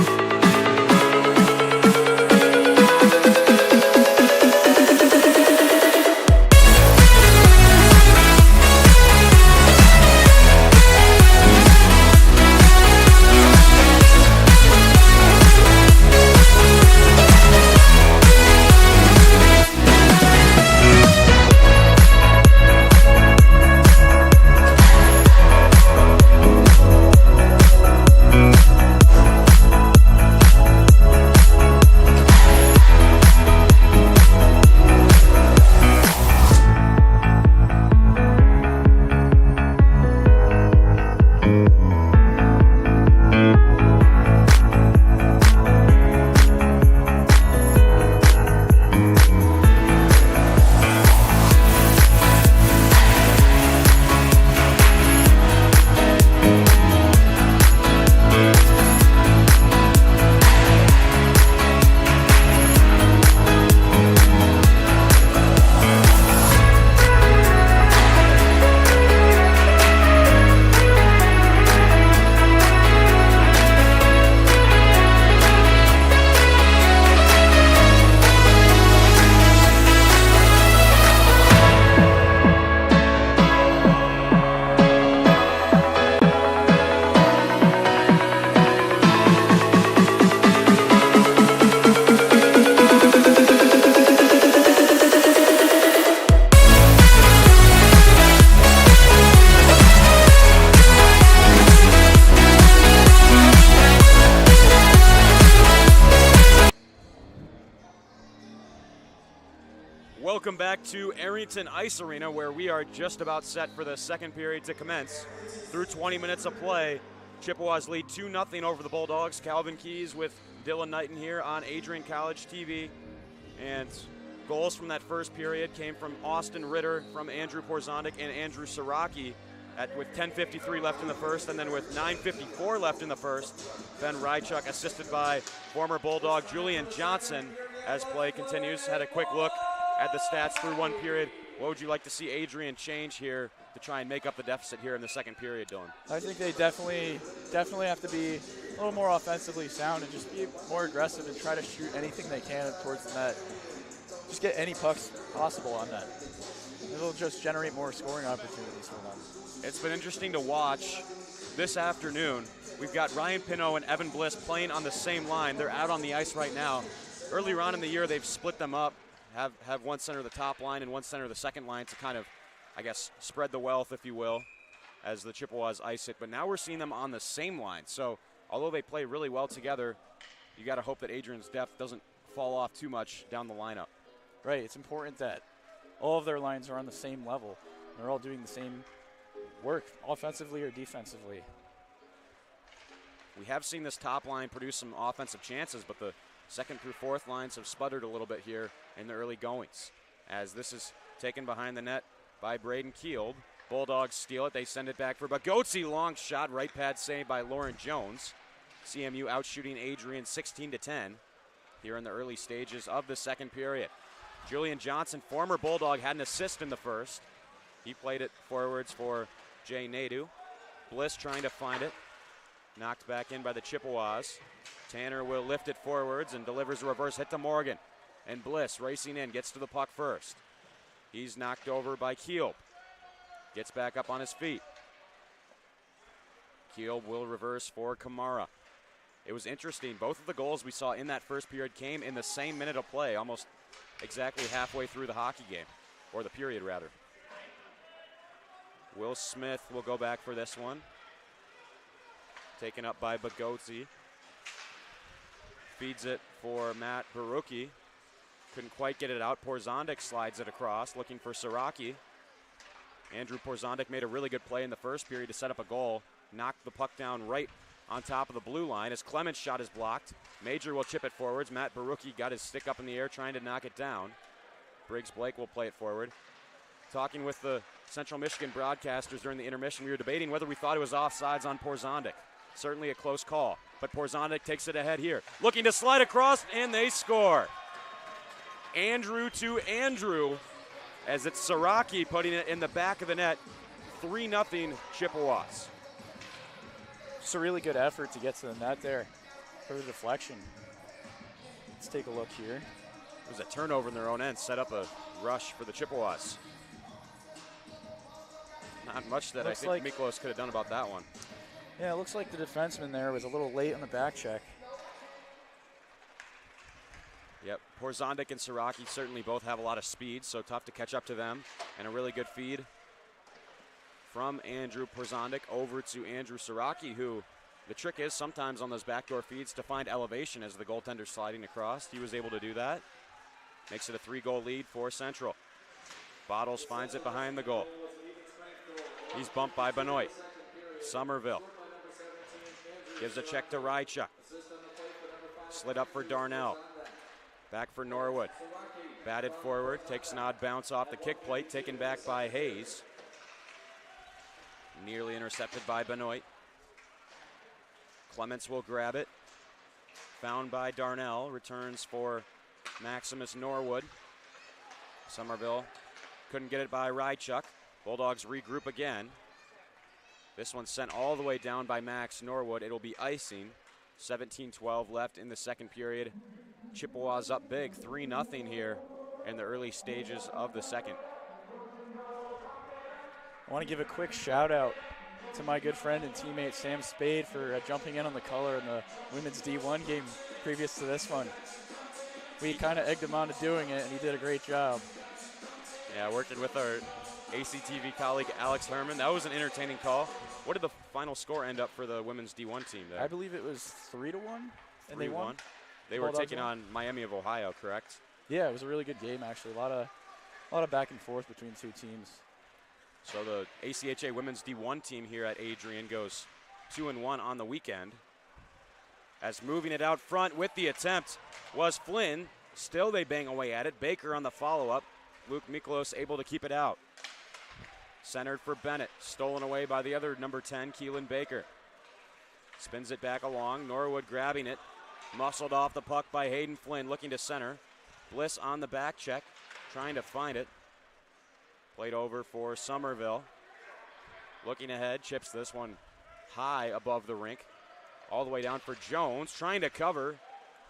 Welcome back to Arrington Ice Arena, where we are just about set for the second period to commence. Through 20 minutes of play, Chippewas lead 2-0 over the Bulldogs. Calvin Keys with Dylan Knighton here on Adrian College TV. And goals from that first period came from Austin Ritter, from Andrew Porzondik, and Andrew Siraki with 10:53 left in the first, and then with 9:54 left in the first, Ben Rychuk, assisted by former Bulldog Julian Johnson. As play continues, had a quick look at the stats through one period. What would you like to see Adrian change here to try and make up the deficit here in the second period, Dylan? I think they definitely have to be a little more offensively sound and just be more aggressive and try to shoot anything they can towards the net. Just get any pucks possible on net. It'll just generate more scoring opportunities for them. It's been interesting to watch this afternoon. We've got Ryan Pino and Evan Bliss playing on the same line. They're out on the ice right now. Earlier on in the year, they've split them up, have one center of the top line and one center of the second line to kind of, I guess, spread the wealth, if you will, as the Chippewas ice it. But now we're seeing them on the same line. So although they play really well together, you got to hope that Adrian's depth doesn't fall off too much down the lineup. Right, it's important that all of their lines are on the same level. They're all doing the same work, offensively or defensively. We have seen this top line produce some offensive chances, but the second through fourth lines have sputtered a little bit here in the early goings. As this is taken behind the net by Braden Keeld. Bulldogs steal it. They send it back for Bagotzi. Long shot, right pad saved by Lauren Jones. CMU outshooting Adrian 16-10 here in the early stages of the second period. Julian Johnson, former Bulldog, had an assist in the first. He played it forwards for Jay Nadu. Bliss trying to find it. Knocked back in by the Chippewas. Tanner will lift it forwards and delivers a reverse hit to Morgan. And Bliss racing in, gets to the puck first. He's knocked over by Keelb. Gets back up on his feet. Keelb will reverse for Kamara. It was interesting. Both of the goals we saw in that first period came in the same minute of play, almost exactly halfway through the hockey game, or the period rather. Will Smith will go back for this one. Taken up by Bagotzi. Feeds it for Matt Baruki. Couldn't quite get it out. Porzondik slides it across, looking for Siraki. Andrew Porzondik made a really good play in the first period to set up a goal. Knocked the puck down right on top of the blue line as Clement's shot is blocked. Major will chip it forwards. Matt Baruki got his stick up in the air trying to knock it down. Briggs Blake will play it forward. Talking with the Central Michigan broadcasters during the intermission, we were debating whether we thought it was offsides on Porzondik. Certainly a close call, but Porzondik takes it ahead here. Looking to slide across, and they score. Andrew to Andrew, as it's Siraki putting it in the back of the net. 3-0 Chippewas. Just a really good effort to get to the net there for the deflection. Let's take a look here. It was a turnover in their own end, set up a rush for the Chippewas. Not much that I think like Miklos could have done about that one. Yeah, it looks like the defenseman there was a little late on the back check. Yep, Porzondik and Siraki certainly both have a lot of speed, so tough to catch up to them. And a really good feed from Andrew Porzondik over to Andrew Siraki, who the trick is sometimes on those backdoor feeds to find elevation as the goaltender's sliding across. He was able to do that. Makes it a 3-goal lead for Central. Bottles finds it behind the goal. He's bumped by Benoit. Somerville gives a check to Rychuk. Slid up for Darnell. Back for Norwood. Batted forward, takes an odd bounce off the kick plate, taken back by Hayes. Nearly intercepted by Benoit. Clements will grab it. Found by Darnell, returns for Maximus Norwood. Somerville couldn't get it by Rychuk. Bulldogs regroup again. This one's sent all the way down by Max Norwood. It'll be icing. 17-12 left in the second period. Chippewas up big, 3-0 here in the early stages of the second. I want to give a quick shout out to my good friend and teammate Sam Spade for jumping in on the color in the women's D1 game previous to this one. We kind of egged him on to doing it, and he did a great job. Yeah, working with our ACTV colleague Alex Herman. That was an entertaining call. What did the final score end up for the women's D1 team there? I believe it was 3-1, and they won. They were taking on Miami of Ohio, correct? Yeah, it was a really good game, actually. A lot of A lot of back and forth between two teams. So the ACHA women's D1 team here at Adrian goes 2-1 on the weekend. As moving it out front with the attempt was Flynn. Still they bang away at it. Baker on the follow-up. Luke Miklos able to keep it out. Centered for Bennett. Stolen away by the other number 10, Keelan Baker. Spins it back along. Norwood grabbing it. Muscled off the puck by Hayden Flynn, looking to center. Bliss on the back check, trying to find it. Played over for Somerville. Looking ahead, chips this one high above the rink. All the way down for Jones, trying to cover.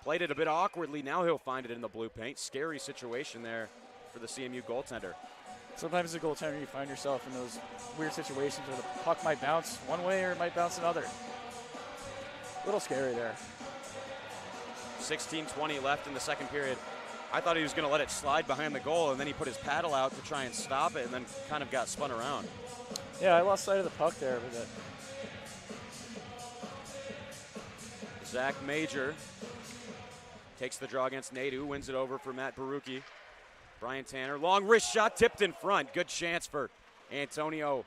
Played it a bit awkwardly. Now he'll find it in the blue paint. Scary situation there for the CMU goaltender. Sometimes as a goaltender, you find yourself in those weird situations where the puck might bounce one way or it might bounce another. A little scary there. 16:20 left in the second period. I thought he was going to let it slide behind the goal, and then he put his paddle out to try and stop it, and then kind of got spun around. Yeah, I lost sight of the puck there with it. Zach Major takes the draw against Nadu, wins it over for Matt Baruki. Brian Tanner, long wrist shot, tipped in front. Good chance for Antonio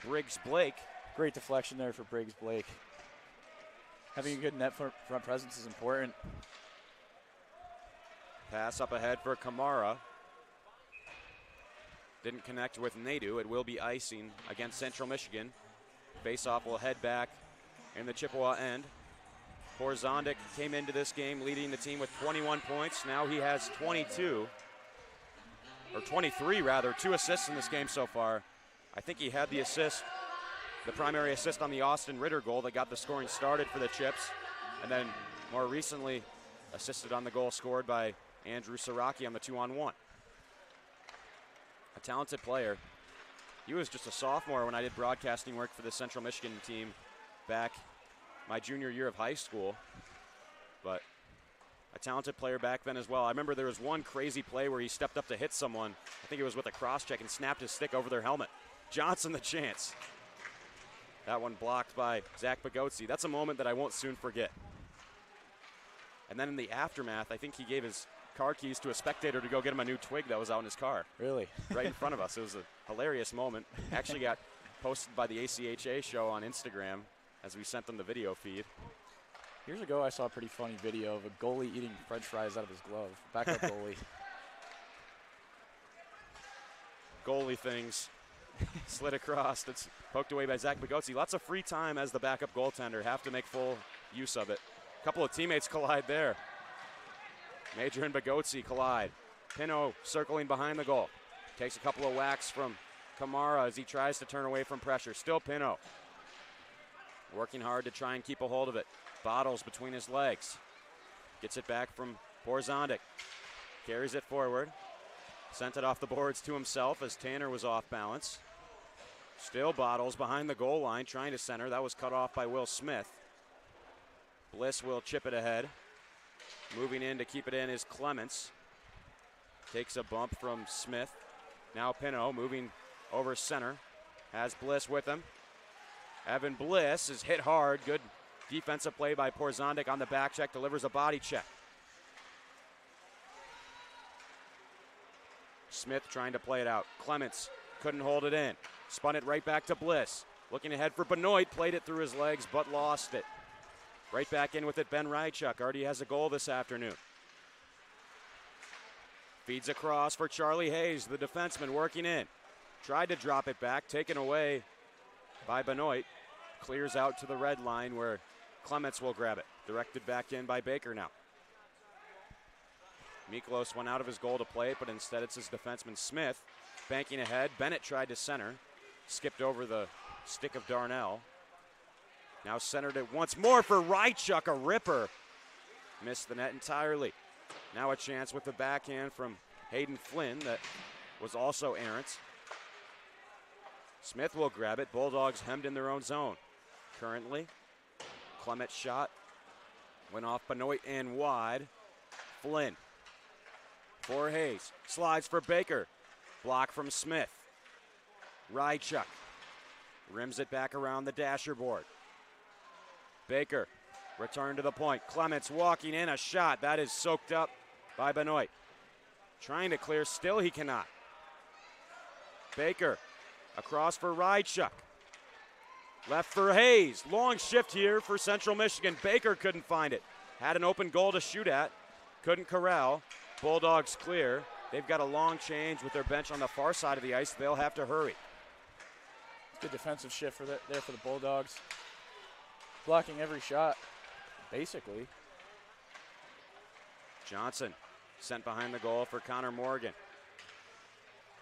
Briggs-Blake. Great deflection there for Briggs-Blake. Having a good net front presence is important. Pass up ahead for Kamara. Didn't connect with Nadu. It will be icing against Central Michigan. Face-off will head back in the Chippewa end. Porzondik came into this game leading the team with 21 points. Now he has 22, or 23 rather, 2 assists in this game so far. I think he had the assist, the primary assist on the Austin Ritter goal that got the scoring started for the Chips. And then more recently assisted on the goal scored by Andrew Saraki on the 2-on-1. A talented player. He was just a sophomore when I did broadcasting work for the Central Michigan team back my junior year of high school. But a talented player back then as well. I remember there was one crazy play where he stepped up to hit someone. I think it was with a cross check and snapped his stick over their helmet. Johnson the chance. That one blocked by Zach Bogotsi. That's a moment that I won't soon forget. And then in the aftermath, I think he gave his car keys to a spectator to go get him a new twig that was out in his car. Really? Right in front of us. It was a hilarious moment. Actually got posted by the ACHA show on Instagram as we sent them the video feed. Years ago, I saw a pretty funny video of a goalie eating French fries out of his glove. Backup goalie. Goalie things. Slid across. It's poked away by Zach Bogotsi. Lots of free time as the backup goaltender. Have to make full use of it. A couple of teammates collide there. Major and Bogotsi collide. Pino circling behind the goal. Takes a couple of whacks from Kamara as he tries to turn away from pressure. Still Pino. Working hard to try and keep a hold of it. Bottles between his legs. Gets it back from Porzondik. Carries it forward. Sent it off the boards to himself as Tanner was off balance. Still Bottles behind the goal line trying to center. That was cut off by Will Smith. Bliss will chip it ahead. Moving in to keep it in is Clements. Takes a bump from Smith. Now Pino moving over center. Has Bliss with him. Evan Bliss is hit hard. Good defensive play by Porzondik on the back check. Delivers a body check. Smith trying to play it out. Clements couldn't hold it in. Spun it right back to Bliss. Looking ahead for Benoit. Played it through his legs but lost it. Right back in with it, Ben Rychuk. Already has a goal this afternoon. Feeds across for Charlie Hayes, the defenseman working in. Tried to drop it back, taken away by Benoit. Clears out to the red line where Clements will grab it. Directed back in by Baker now. Miklos went out of his goal to play it, but instead it's his defenseman Smith. Banking ahead, Bennett tried to center. Skipped over the stick of Darnell. Now centered it once more for Rychuk, a ripper. Missed the net entirely. Now a chance with the backhand from Hayden Flynn that was also errant. Smith will grab it. Bulldogs hemmed in their own zone. Currently, Clement's shot went off Benoit and wide. Flynn for Hayes. Slides for Baker. Block from Smith. Rychuk rims it back around the dasher board. Baker, return to the point. Clements walking in, a shot. That is soaked up by Benoit. Trying to clear, still he cannot. Baker across for Rydchuk. Left for Hayes. Long shift here for Central Michigan. Baker couldn't find it. Had an open goal to shoot at. Couldn't corral. Bulldogs clear. They've got a long change with their bench on the far side of the ice. They'll have to hurry. Good defensive shift there for the Bulldogs. Blocking every shot, basically. Johnson sent behind the goal for Connor Morgan.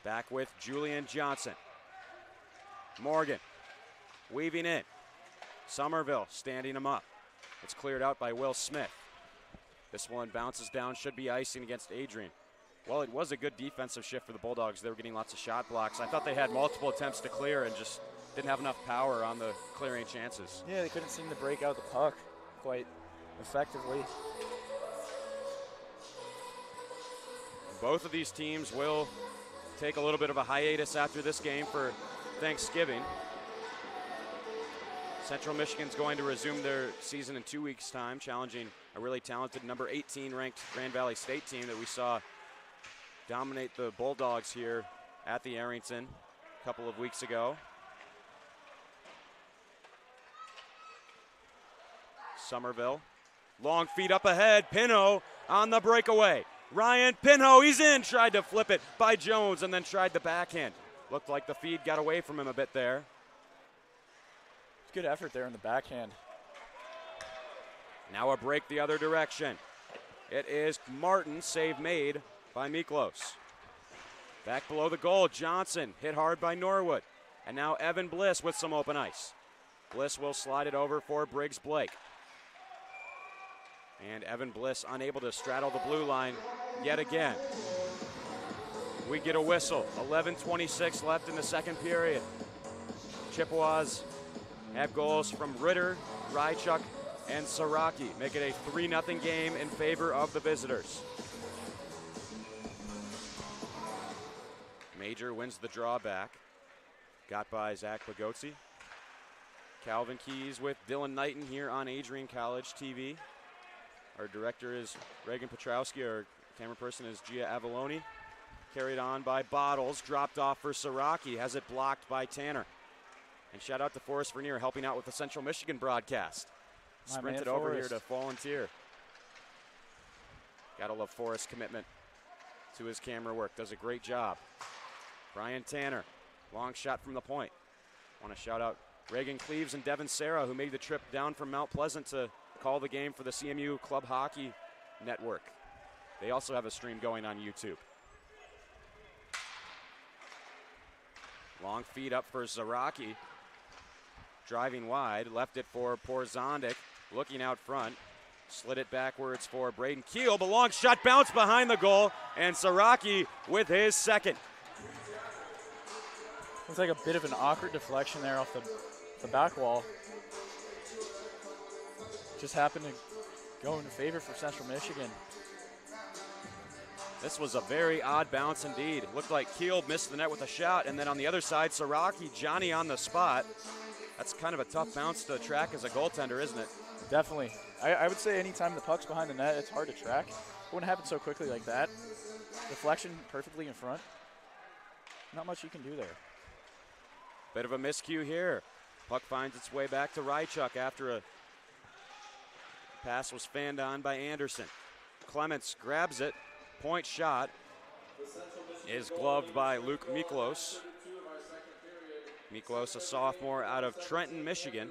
Back with Julian Johnson. Morgan weaving in. Somerville standing him up. It's cleared out by Will Smith. This one bounces down, should be icing against Adrian. Well, it was a good defensive shift for the Bulldogs. They were getting lots of shot blocks. I thought they had multiple attempts to clear and just didn't have enough power on the clearing chances. Yeah, they couldn't seem to break out the puck quite effectively. Both of these teams will take a little bit of a hiatus after this game for Thanksgiving. Central Michigan's going to resume their season in 2 weeks' time, challenging a really talented number 18 ranked Grand Valley State team that we saw dominate the Bulldogs here at the Arrington a couple of weeks ago. Somerville, long feet up ahead, Pinho on the breakaway. Ryan Pinho, he's in, tried to flip it by Jones and then tried the backhand. Looked like the feed got away from him a bit there. Good effort there in the backhand. Now a break the other direction. It is Martin, save made by Miklos. Back below the goal, Johnson hit hard by Norwood. And now Evan Bliss with some open ice. Bliss will slide it over for Briggs Blake. And Evan Bliss unable to straddle the blue line yet again. We get a whistle. 11:26 left in the second period. Chippewas have goals from Ritter, Rydchuk, and Saraki. Make it a 3-0 game in favor of the visitors. Major wins the draw back. Got by Zach Pagotzi. Calvin Keys with Dylan Knighton here on Adrian College TV. Our director is Reagan Petrowski. Our camera person is Gia Avalone. Carried on by Bottles. Dropped off for Saraki. Has it blocked by Tanner. And shout out to Forrest Vernier helping out with the Central Michigan broadcast. Sprinted over here to volunteer. Gotta love Forrest's commitment to his camera work. Does a great job. Brian Tanner, long shot from the point. Want to shout out Reagan Cleaves and Devin Sarah, who made the trip down from Mount Pleasant to call the game for the CMU Club Hockey Network. They also have a stream going on YouTube. Long feed up for Zaraki. Driving wide, left it for Porzondik, looking out front. Slid it backwards for Braden Keel, but long shot bounced behind the goal, and Saraki with his second. Looks like a bit of an awkward deflection there off the back wall. Just happened to go into favor for Central Michigan. This was a very odd bounce indeed. It looked like Keel missed the net with a shot, and then on the other side, Saraki, Johnny on the spot. That's kind of a tough bounce to track as a goaltender, isn't it? Definitely. I would say anytime the puck's behind the net, it's hard to track. It wouldn't happen so quickly like that. Deflection perfectly in front. Not much you can do there. Bit of a miscue here. Puck finds its way back to Rydchuk after a pass was fanned on by Anderson. Clements grabs it. Point shot is gloved by Luke Miklos. Miklos, a sophomore out of Trenton, Michigan,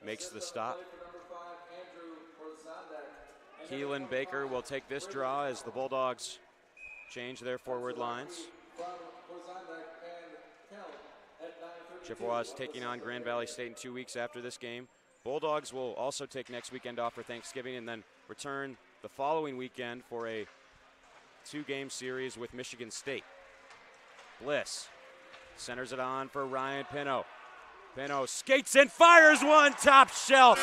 makes the stop. Keelan Baker will take this draw as the Bulldogs change their forward lines. Chippewas taking on Grand Valley State in 2 weeks after this game. Bulldogs will also take next weekend off for Thanksgiving and then return the following weekend for a 2-game series with Michigan State. Bliss centers it on for Ryan Pinho. Pinho skates and fires one, top shelf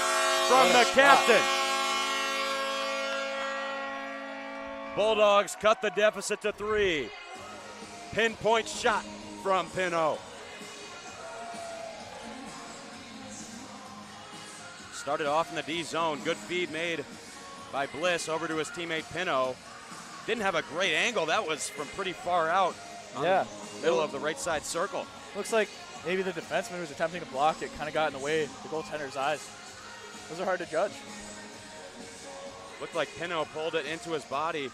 from the captain. Bulldogs cut the deficit to 3. Pinpoint shot from Pinho. Started off in the D zone. Good feed made by Bliss over to his teammate Pinho. Didn't have a great angle. That was from pretty far out. on Yeah. the middle of the right side circle. Looks like maybe the defenseman who was attempting to block it kind of got in the way of the goaltender's eyes. Those are hard to judge. Looked like Pino pulled it into his body.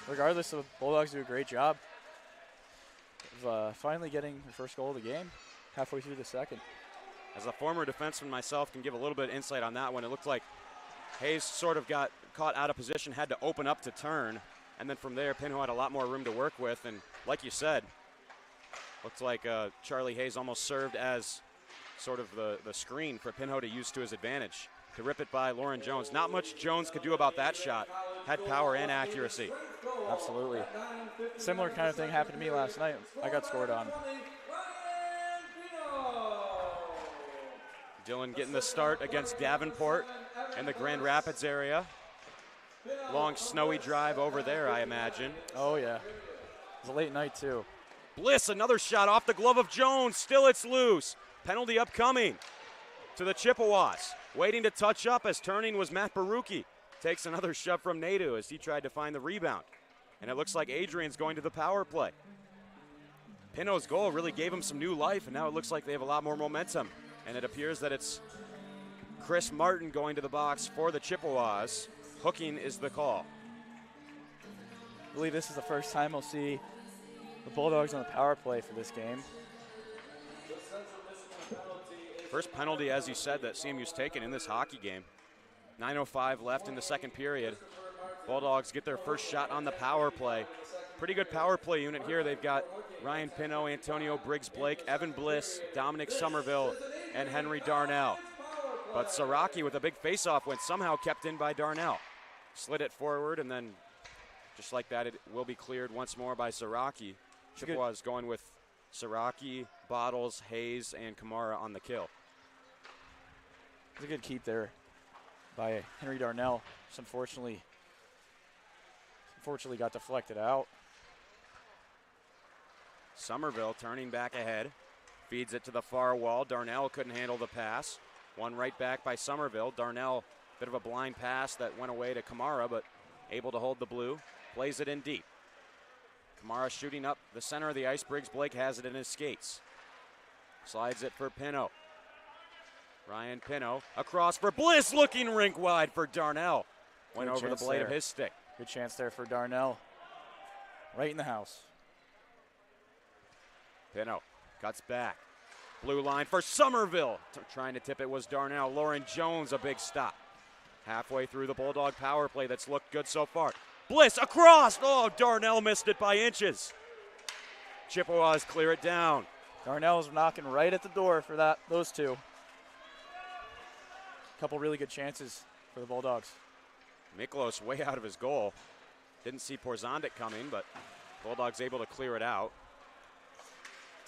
Regardless, the Bulldogs do a great job of finally getting the first goal of the game halfway through the second. As a former defenseman myself, can give a little bit of insight on that one. It looked like Hayes sort of got caught out of position, had to open up to turn, and then from there, Pinho had a lot more room to work with. And like you said, looks like Charlie Hayes almost served as sort of the screen for Pinho to use to his advantage. To rip it by Lauren Jones. Not much Jones could do about that shot. Had power and accuracy. Absolutely. Similar kind of thing happened to me last night. I got scored on. Dylan getting the start against Davenport in the Grand Rapids area. Long snowy drive over there, I imagine. Oh, yeah. It was a late night, too. Bliss, another shot off the glove of Jones. Still it's loose. Penalty upcoming to the Chippewas. Waiting to touch up as turning was Matt Baruki. Takes another shove from Nadu as he tried to find the rebound. And it looks like Adrian's going to the power play. Pino's goal really gave him some new life, and now it looks like they have a lot more momentum. And it appears that it's Chris Martin going to the box for the Chippewas. Hooking is the call. I believe this is the first time we'll see the Bulldogs on the power play for this game. First penalty, as you said, that CMU's taken in this hockey game. 9:05 left in the second period. Bulldogs get their first shot on the power play. Pretty good power play unit here. They've got Ryan Pino, Antonio Briggs-Blake, Evan Bliss, Dominic Somerville, and Henry Darnell. But Saraki with a big face-off went somehow kept in by Darnell. Slid it forward, and then just like that, it will be cleared once more by Saraki. Chippewas going with Saraki, Bottles, Hayes, and Kamara on the kill. It's a good keep there by Henry Darnell. Just unfortunately got deflected out. Somerville turning back ahead. Feeds it to the far wall. Darnell couldn't handle the pass. One right back by Somerville. Darnell, bit of a blind pass that went away to Kamara, but able to hold the blue. Plays it in deep. Kamara shooting up the center of the ice. Briggs-Blake has it in his skates. Slides it for Pino. Ryan Pino across for Bliss, looking rink wide for Darnell. Went over the blade of his stick. Good chance there for Darnell. Right in the house. Pino cuts back. Blue line for Somerville. Trying to tip it was Darnell. Lauren Jones, a big stop. Halfway through the Bulldog power play that's looked good so far. Bliss across. Oh, Darnell missed it by inches. Chippewas clear it down. Darnell's knocking right at the door for those two. Couple really good chances for the Bulldogs. Miklos way out of his goal. Didn't see Porzondik coming, but Bulldogs able to clear it out.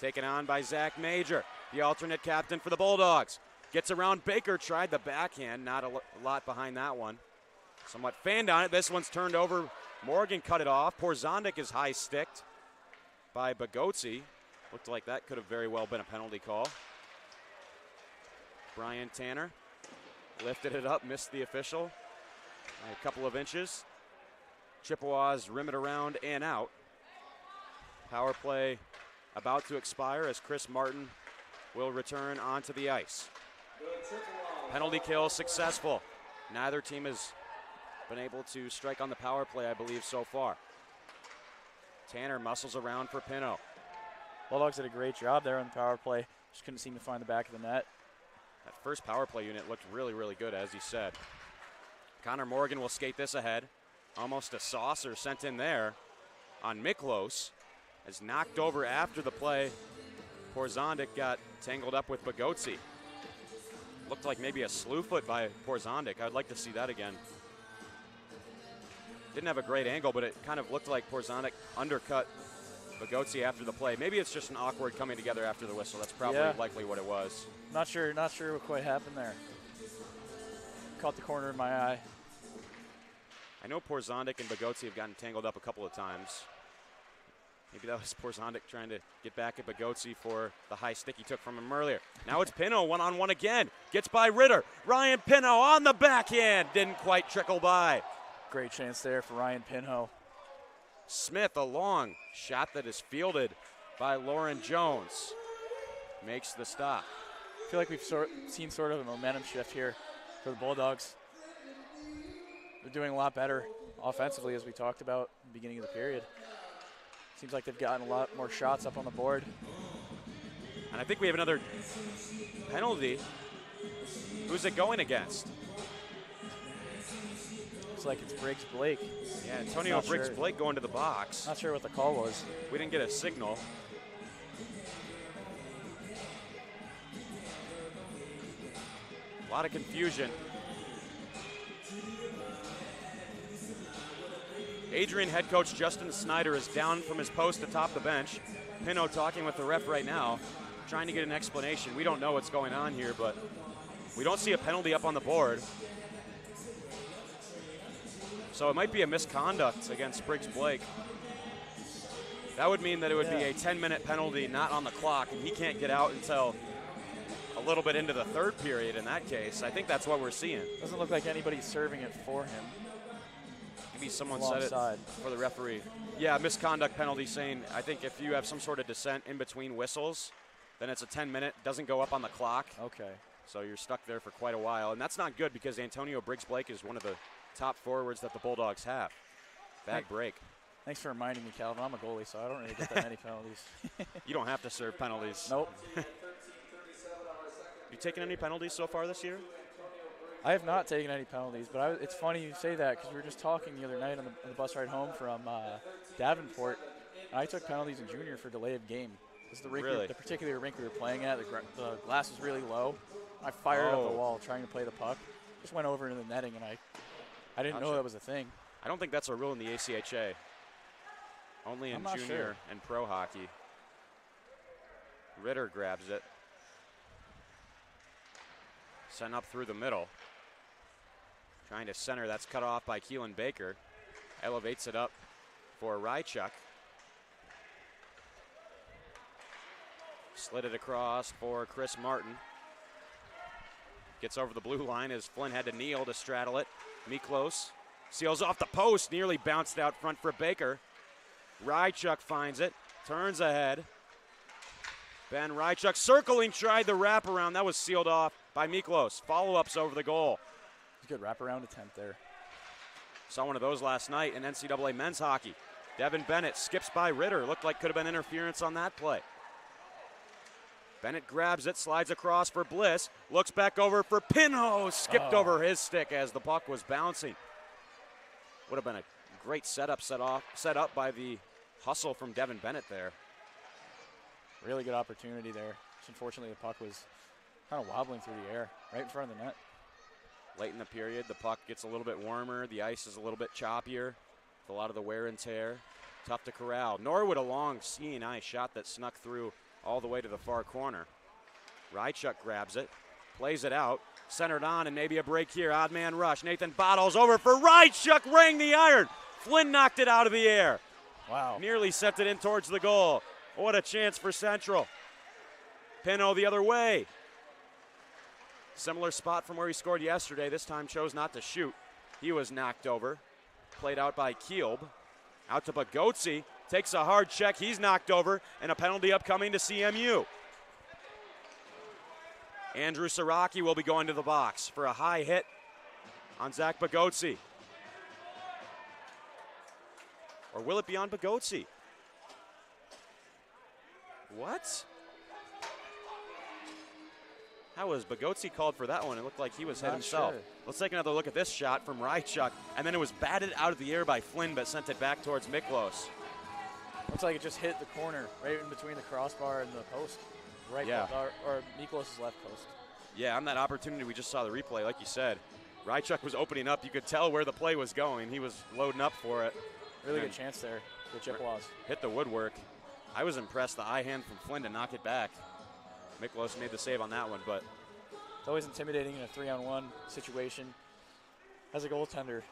Taken on by Zach Major, the alternate captain for the Bulldogs. Gets around Baker, tried the backhand, not a lot behind that one. Somewhat fanned on it. This one's turned over. Morgan cut it off. Porzondik is high sticked by Bagotzi. Looked like that could have very well been a penalty call. Brian Tanner lifted it up, missed the official by a couple of inches. Chippewas rim it around and out. Power play about to expire as Chris Martin will return onto the ice. Penalty kill successful. Neither team has been able to strike on the power play, I believe, so far. Tanner muscles around for Pino. Bulldogs did a great job there on the power play. Just couldn't seem to find the back of the net. That first power play unit looked really, really good, as you said. Connor Morgan will skate this ahead. Almost a saucer sent in there on Miklos. As knocked over after the play, Porzondik got tangled up with Bagotzi. Looked like maybe a slew foot by Porzondik. I'd like to see that again. Didn't have a great angle, but it kind of looked like Porzondik undercut Bagotzi after the play. Maybe it's just an awkward coming together after the whistle. That's probably likely what it was. Not sure what quite happened there. Caught the corner of my eye. I know Porzondik and Bagotzi have gotten tangled up a couple of times. Maybe that was Porzondik trying to get back at Bagotzi for the high stick he took from him earlier. Now it's Pino one-on-one again. Gets by Ritter. Ryan Pino on the backhand. Didn't quite trickle by. Great chance there for Ryan Pino. Smith, a long shot that is fielded by Lauren Jones. Makes the stop. I feel like we've seen sort of a momentum shift here for the Bulldogs. They're doing a lot better offensively, as we talked about at the beginning of the period. Seems like they've gotten a lot more shots up on the board. And I think we have another penalty. Who's it going against? Looks like it's Briggs Blake. Yeah, Antonio Briggs Blake going to the box. Not sure what the call was. We didn't get a signal. A lot of confusion. Adrian head coach Justin Snyder is down from his post atop the bench. Pino talking with the ref right now, trying to get an explanation. We don't know what's going on here, but we don't see a penalty up on the board. So it might be a misconduct against Briggs Blake. That would mean that it would be a 10-minute penalty not on the clock, and he can't get out until a little bit into the third period in that case. I think that's what we're seeing. Doesn't look like anybody's serving it for him. Maybe someone said it for the referee. Yeah, misconduct penalty saying, I think if you have some sort of dissent in between whistles, then it's a 10-minute, doesn't go up on the clock. Okay. So you're stuck there for quite a while. And that's not good because Antonio Briggs Blake is one of the top forwards that the Bulldogs have. Bad break. Thanks for reminding me, Calvin. I'm a goalie, so I don't really get that many penalties. You don't have to serve penalties. Nope. You taken any penalties so far this year? I have not taken any penalties, but it's funny you say that because we were just talking the other night on the bus ride home from Davenport. And I took penalties in junior for delay of game. This is the rink, the particular rink we were playing at. The glass was really low. I fired up the wall trying to play the puck. Just went over into the netting, and I didn't know that was a thing. I don't think that's a rule in the ACHA. Only in junior and pro hockey. Ritter grabs it. Sent up through the middle. Trying to center. That's cut off by Keelan Baker. Elevates it up for Rychuk. Slid it across for Chris Martin. Gets over the blue line as Flynn had to kneel to straddle it. Miklos seals off the post. Nearly bounced out front for Baker. Rychuk finds it. Turns ahead. Ben Rychuk circling, tried the wraparound. That was sealed off by Miklos. Follow-ups over the goal. Good wraparound attempt there. Saw one of those last night in NCAA men's hockey. Devin Bennett skips by Ritter. Looked like could have been interference on that play. Bennett grabs it, slides across for Bliss. Looks back over for Pinho. Skipped over his stick as the puck was bouncing. Would have been a great setup set up by the hustle from Devin Bennett there. Really good opportunity there. Just unfortunately, the puck was kind of wobbling through the air, right in front of the net. Late in the period, the puck gets a little bit warmer. The ice is a little bit choppier with a lot of the wear and tear. Tough to corral. Norwood a long seeing eye shot that snuck through all the way to the far corner. Rychuk grabs it, plays it out, centered on, and maybe a break here. Odd man rush. Nathan Bottles over for Rychuk, rang the iron. Flynn knocked it out of the air. Wow. Nearly sent it in towards the goal. What a chance for Central. Pino the other way. Similar spot from where he scored yesterday. This time chose not to shoot. He was knocked over. Played out by Kielb. Out to Bagotzi. Takes a hard check. He's knocked over. And a penalty upcoming to CMU. Andrew Siraki will be going to the box for a high hit on Zach Bagotzi. Or will it be on Bagotzi? What? How was Bagotzi called for that one? It looked like he was hit himself. Sure. Let's take another look at this shot from Rychuk. And then it was batted out of the air by Flynn, but sent it back towards Miklos. Looks like it just hit the corner, right in between the crossbar and the post. Right, or Miklos' left post. Yeah, on that opportunity, we just saw the replay, like you said. Rychuk was opening up. You could tell where the play was going. He was loading up for it. Really good chance there. Good Chippewas. Hit the woodwork. I was impressed, the eye hand from Flynn to knock it back. Miklos made the save on that one, but it's always intimidating in a 3-on-1 situation as a goaltender.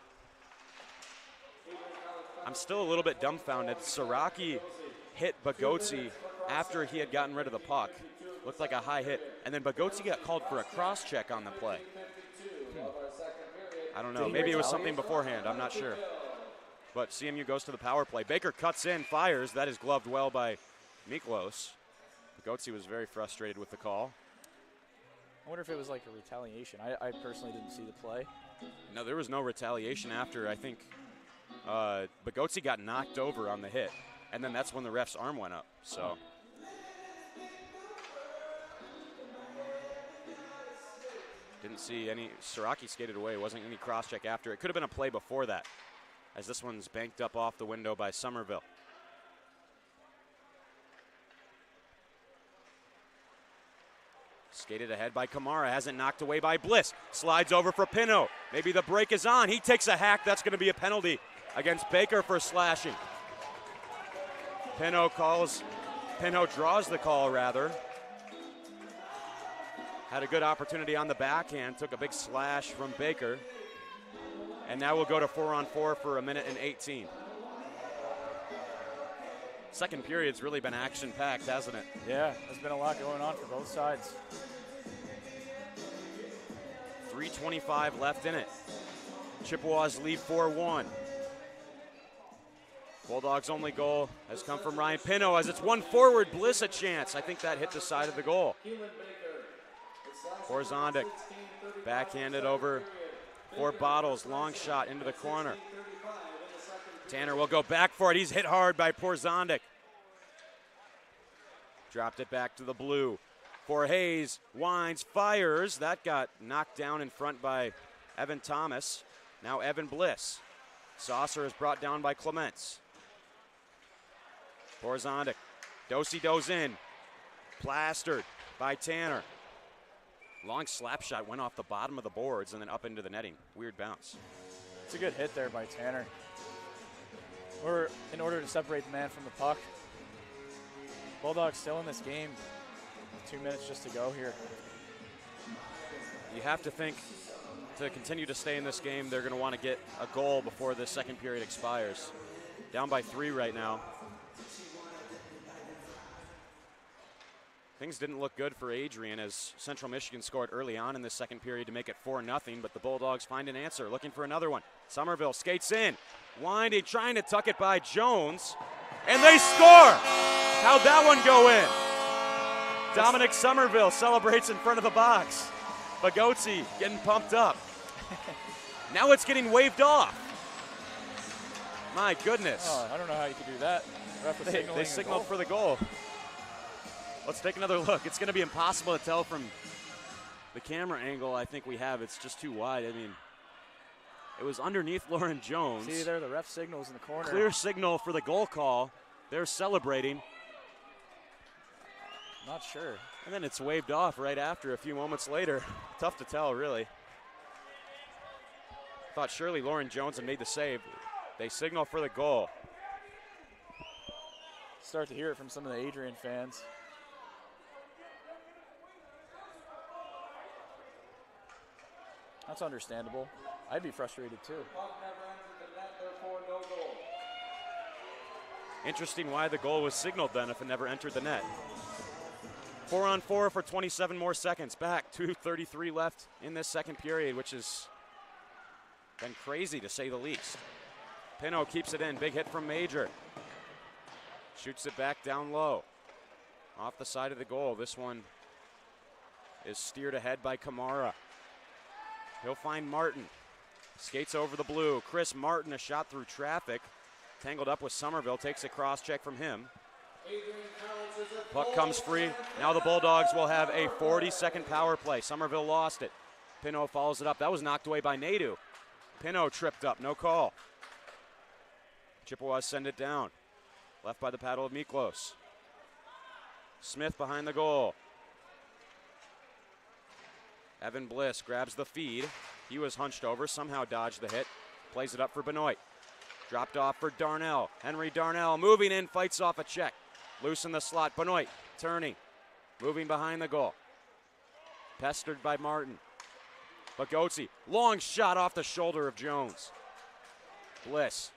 I'm still a little bit dumbfounded. Siraki hit Bagotzi after he had gotten rid of the puck. Looked like a high hit. And then Bagotzi got called for a cross check on the play. I don't know. Maybe it was something beforehand. I'm not sure. but CMU goes to the power play. Baker cuts in, fires. That is gloved well by Miklos. Bogotsi was very frustrated with the call. I wonder if it was like a retaliation. I personally didn't see the play. No, there was no retaliation after. I think Bogotsi got knocked over on the hit, and then that's when the ref's arm went up. So. Didn't see any. Siraki skated away. Wasn't any cross-check after. It could have been a play before that, as this one's banked up off the window by Somerville. Skated ahead by Kamara. Hasn't knocked away by Bliss. Slides over for Pino. Maybe the break is on. He takes a hack. That's going to be a penalty against Baker for slashing. Pino draws the call, rather. Had a good opportunity on the backhand, took a big slash from Baker. And now we'll go to 4-on-4 for 1:18. Second period's really been action-packed, hasn't it? Yeah, there's been a lot going on for both sides. 3:25 left in it. Chippewas lead 4-1. Bulldogs' only goal has come from Ryan Pino as it's one forward. Bliss a chance. I think that hit the side of the goal. Porzondik backhanded over for Bottles. Long shot into the corner. Tanner will go back for it. He's hit hard by Porzondik. Dropped it back to the blue. For Hayes, winds, fires. That got knocked down in front by Evan Thomas. Now Evan Bliss. Saucer is brought down by Clements. Porzondik. Dosey goes in. Plastered by Tanner. Long slap shot went off the bottom of the boards and then up into the netting. Weird bounce. It's a good hit there by Tanner. Or in order to separate the man from the puck. Bulldogs still in this game. 2 minutes just to go here. You have to think to continue to stay in this game, they're going to want to get a goal before the second period expires. Down by 3 right now. Things didn't look good for Adrian as Central Michigan scored early on in the second period to make it 4-0, but the Bulldogs find an answer, looking for another one. Somerville skates in, winding, trying to tuck it by Jones, and they score! How'd that one go in? Dominic Somerville celebrates in front of the box. Bogotsi getting pumped up. Now it's getting waved off. My goodness. Oh, I don't know how you could do that. They signaled for the goal. Let's take another look. It's going to be impossible to tell from the camera angle I think we have. It's just too wide. I mean, it was underneath Lauren Jones. See there, the ref signals in the corner. Clear signal for the goal call. They're celebrating. Not sure. And then it's waved off right after a few moments later. Tough to tell, really. Thought surely Lauren Jones had made the save. They signal for the goal. Start to hear it from some of the Adrian fans. That's understandable. I'd be frustrated too. Interesting why the goal was signaled then if it never entered the net. 4-on-4 for 27 more seconds. Back, 2:33 left in this second period, which has been crazy to say the least. Pino keeps it in. Big hit from Major. Shoots it back down low. Off the side of the goal. This one is steered ahead by Kamara. He'll find Martin. Skates over the blue. Chris Martin, a shot through traffic. Tangled up with Somerville. Takes a cross check from him. Puck comes free. Now the Bulldogs will have a 40-second power play. Somerville lost it. Pino follows it up. That was knocked away by Nadu. Pino tripped up. No call. Chippewas send it down. Left by the paddle of Miklos. Smith behind the goal. Evan Bliss grabs the feed. He was hunched over, somehow dodged the hit. Plays it up for Benoit. Dropped off for Darnell. Henry Darnell moving in, fights off a check. Loose in the slot. Benoit turning. Moving behind the goal. Pestered by Martin. Bogotsi, long shot off the shoulder of Jones. Bliss.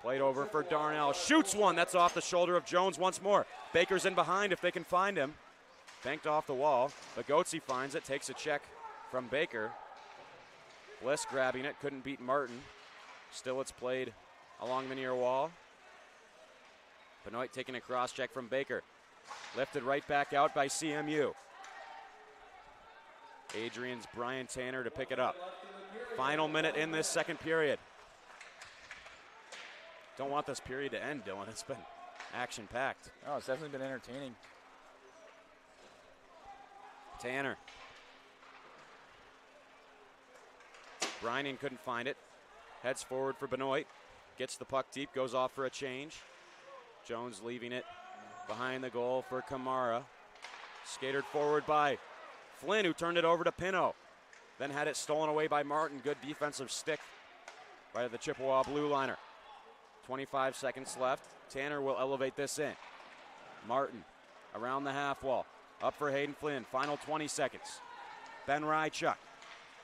Played over for Darnell. Shoots one. That's off the shoulder of Jones once more. Baker's in behind if they can find him. Banked off the wall. Bogotsi finds it. Takes a check from Baker. Bliss grabbing it. Couldn't beat Martin. Still it's played along the near wall. Benoit taking a cross check from Baker. Lifted right back out by CMU. Adrian's Brian Tanner to pick it up. Final minute in this second period. Don't want this period to end, Dylan. It's been action-packed. Oh, it's definitely been entertaining. Tanner. Brian couldn't find it. Heads forward for Benoit. Gets the puck deep, goes off for a change. Jones leaving it behind the goal for Kamara. Skated forward by Flynn, who turned it over to Pino. Then had it stolen away by Martin. Good defensive stick by the Chippewa blue liner. 25 seconds left. Tanner will elevate this in. Martin around the half wall. Up for Hayden Flynn. Final 20 seconds. Ben Rychuk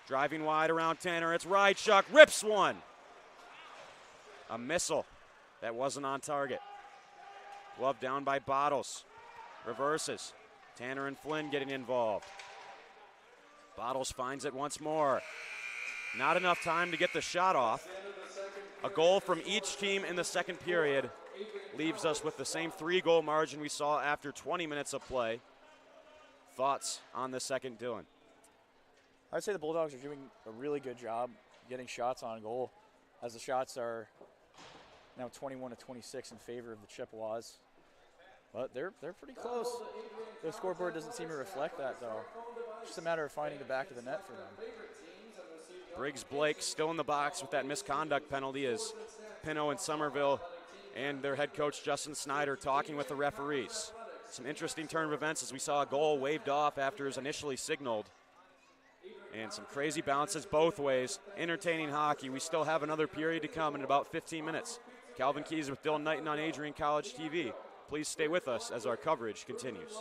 driving wide around Tanner. It's Rychuk. Rips one. A missile that wasn't on target. Glove down by Bottles. Reverses. Tanner and Flynn getting involved. Bottles finds it once more. Not enough time to get the shot off. A goal from each team in the second period leaves us with the same 3-goal margin we saw after 20 minutes of play. Thoughts on the second, Dylan? I'd say the Bulldogs are doing a really good job getting shots on goal, as the shots are now 21-26 in favor of the Chippewas. But they're pretty close. The scoreboard doesn't seem to reflect that, though. It's just a matter of finding the back of the net for them. Briggs Blake still in the box with that misconduct penalty as Pino and Somerville and their head coach Justin Snyder talking with the referees. Some interesting turn of events as we saw a goal waved off after it was initially signaled. And some crazy bounces both ways. Entertaining hockey. We still have another period to come in about 15 minutes. Calvin Keys with Dylan Knighton on Adrian College TV. Please stay with us as our coverage continues.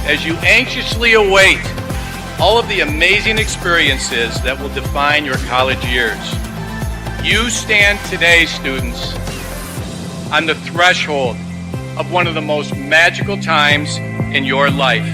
As you anxiously await all of the amazing experiences that will define your college years, you stand today, students, on the threshold of one of the most magical times in your life.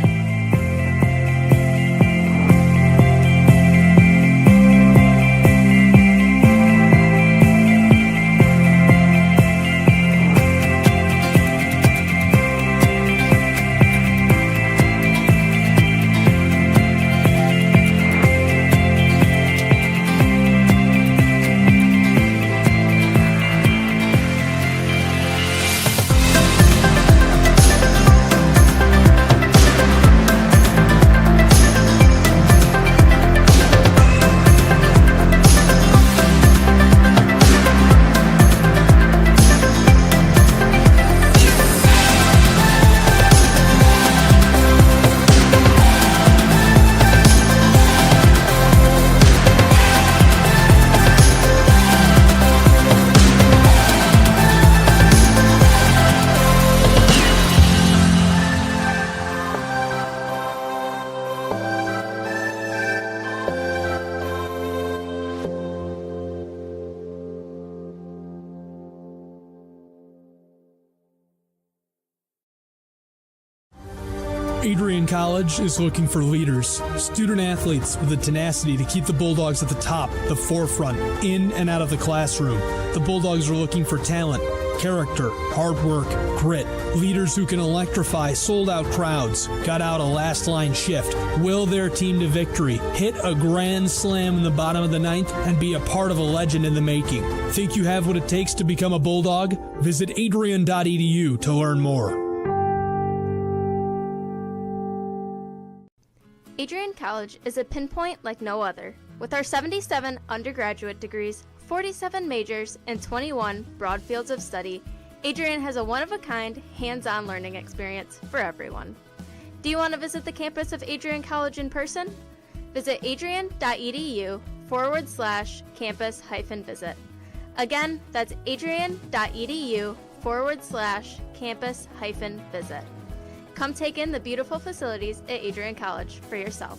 Adrian College is looking for leaders, student athletes with the tenacity to keep the Bulldogs at the top, the forefront, in and out of the classroom. The Bulldogs are looking for talent, Character, hard work, grit. Leaders who can electrify sold-out crowds. Got out a last-line shift. Will their team to victory. Hit a grand slam in the bottom of the ninth and be a part of a legend in the making. Think you have what it takes to become a Bulldog? Visit adrian.edu to learn more. Adrian College is a pinpoint like no other. With our 77 undergraduate degrees, 47 majors, and 21 broad fields of study, Adrian has a one-of-a-kind, hands-on learning experience for everyone. Do you want to visit the campus of Adrian College in person? Visit adrian.edu/campus-visit. Again, that's adrian.edu/campus-visit. Come take in the beautiful facilities at Adrian College for yourself.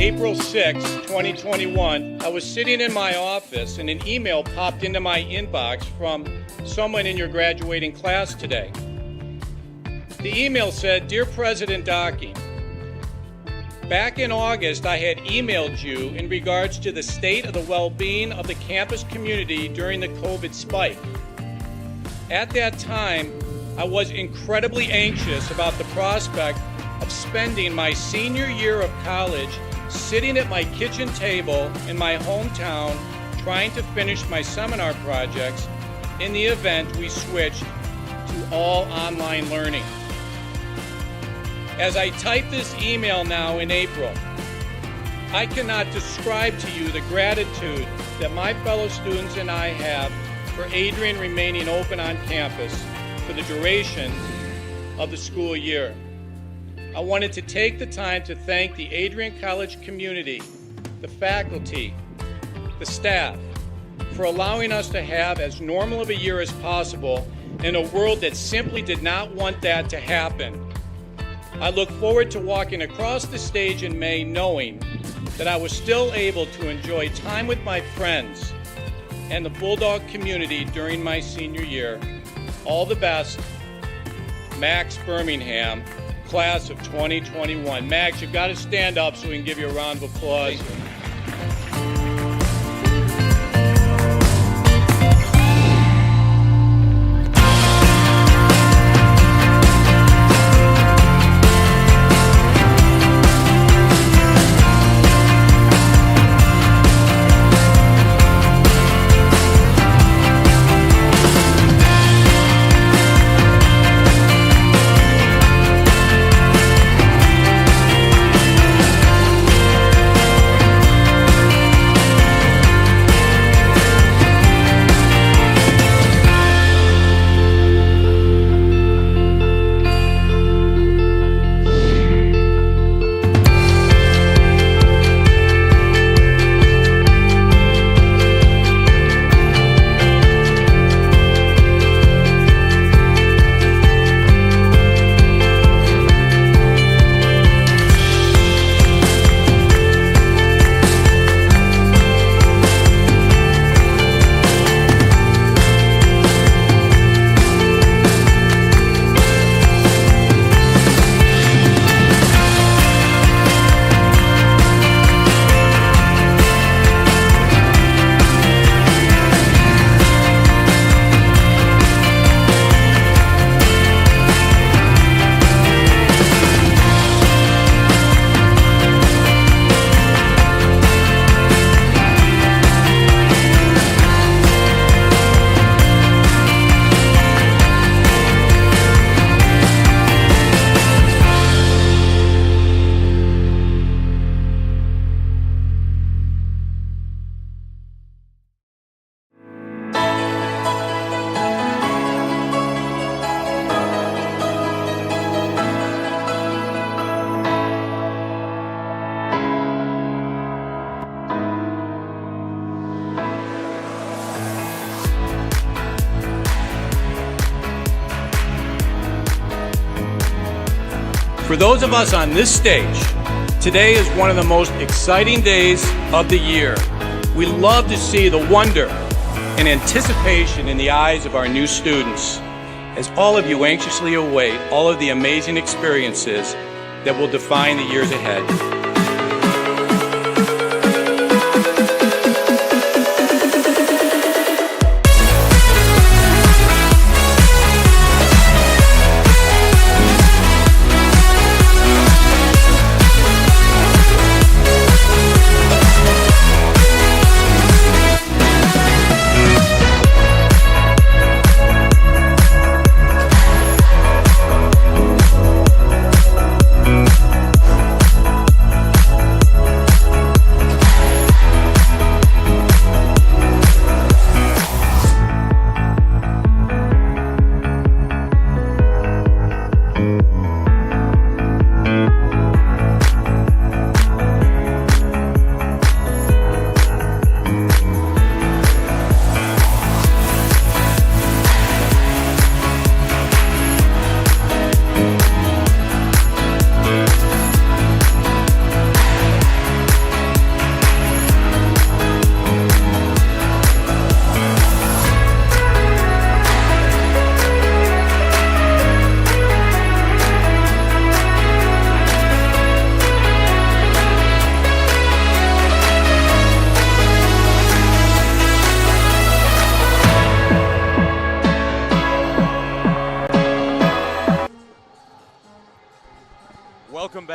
April 6, 2021, I was sitting in my office and an email popped into my inbox from someone in your graduating class today. The email said, "Dear President Docking, back in August, I had emailed you in regards to the state of the well-being of the campus community during the COVID spike. At that time, I was incredibly anxious about the prospect of spending my senior year of college sitting at my kitchen table in my hometown trying to finish my seminar projects in the event we switched to all online learning. As I type this email now in April, I cannot describe to you the gratitude that my fellow students and I have for Adrian remaining open on campus for the duration of the school year. I wanted to take the time to thank the Adrian College community, the faculty, the staff, for allowing us to have as normal of a year as possible in a world that simply did not want that to happen. I look forward to walking across the stage in May knowing that I was still able to enjoy time with my friends and the Bulldog community during my senior year. All the best, Max Birmingham, class of 2021. Max, you've got to stand up so we can give you a round of applause. For those of us on this stage, today is one of the most exciting days of the year. We love to see the wonder and anticipation in the eyes of our new students, as all of you anxiously await all of the amazing experiences that will define the years ahead.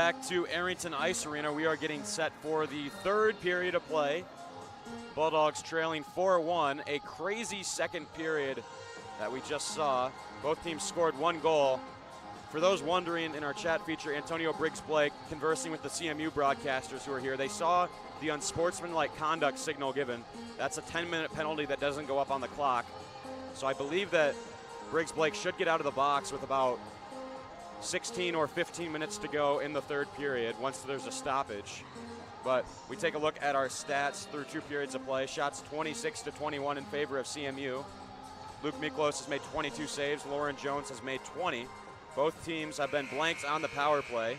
back to Arrington Ice Arena. We are getting set for the third period of play. Bulldogs trailing 4-1. A crazy second period that we just saw. Both teams scored 1 goal. For those wondering, in our chat feature, Antonio Briggs-Blake conversing with the CMU broadcasters who are here, they saw the unsportsmanlike conduct signal given. That's a 10-minute penalty that doesn't go up on the clock. So I believe that Briggs-Blake should get out of the box with about 16 or 15 minutes to go in the third period once there's a stoppage. But we take a look at our stats through 2 periods of play. Shots 26-21 in favor of CMU. Luke Miklos has made 22 saves. Lauren Jones has made 20. Both teams have been blanked on the power play,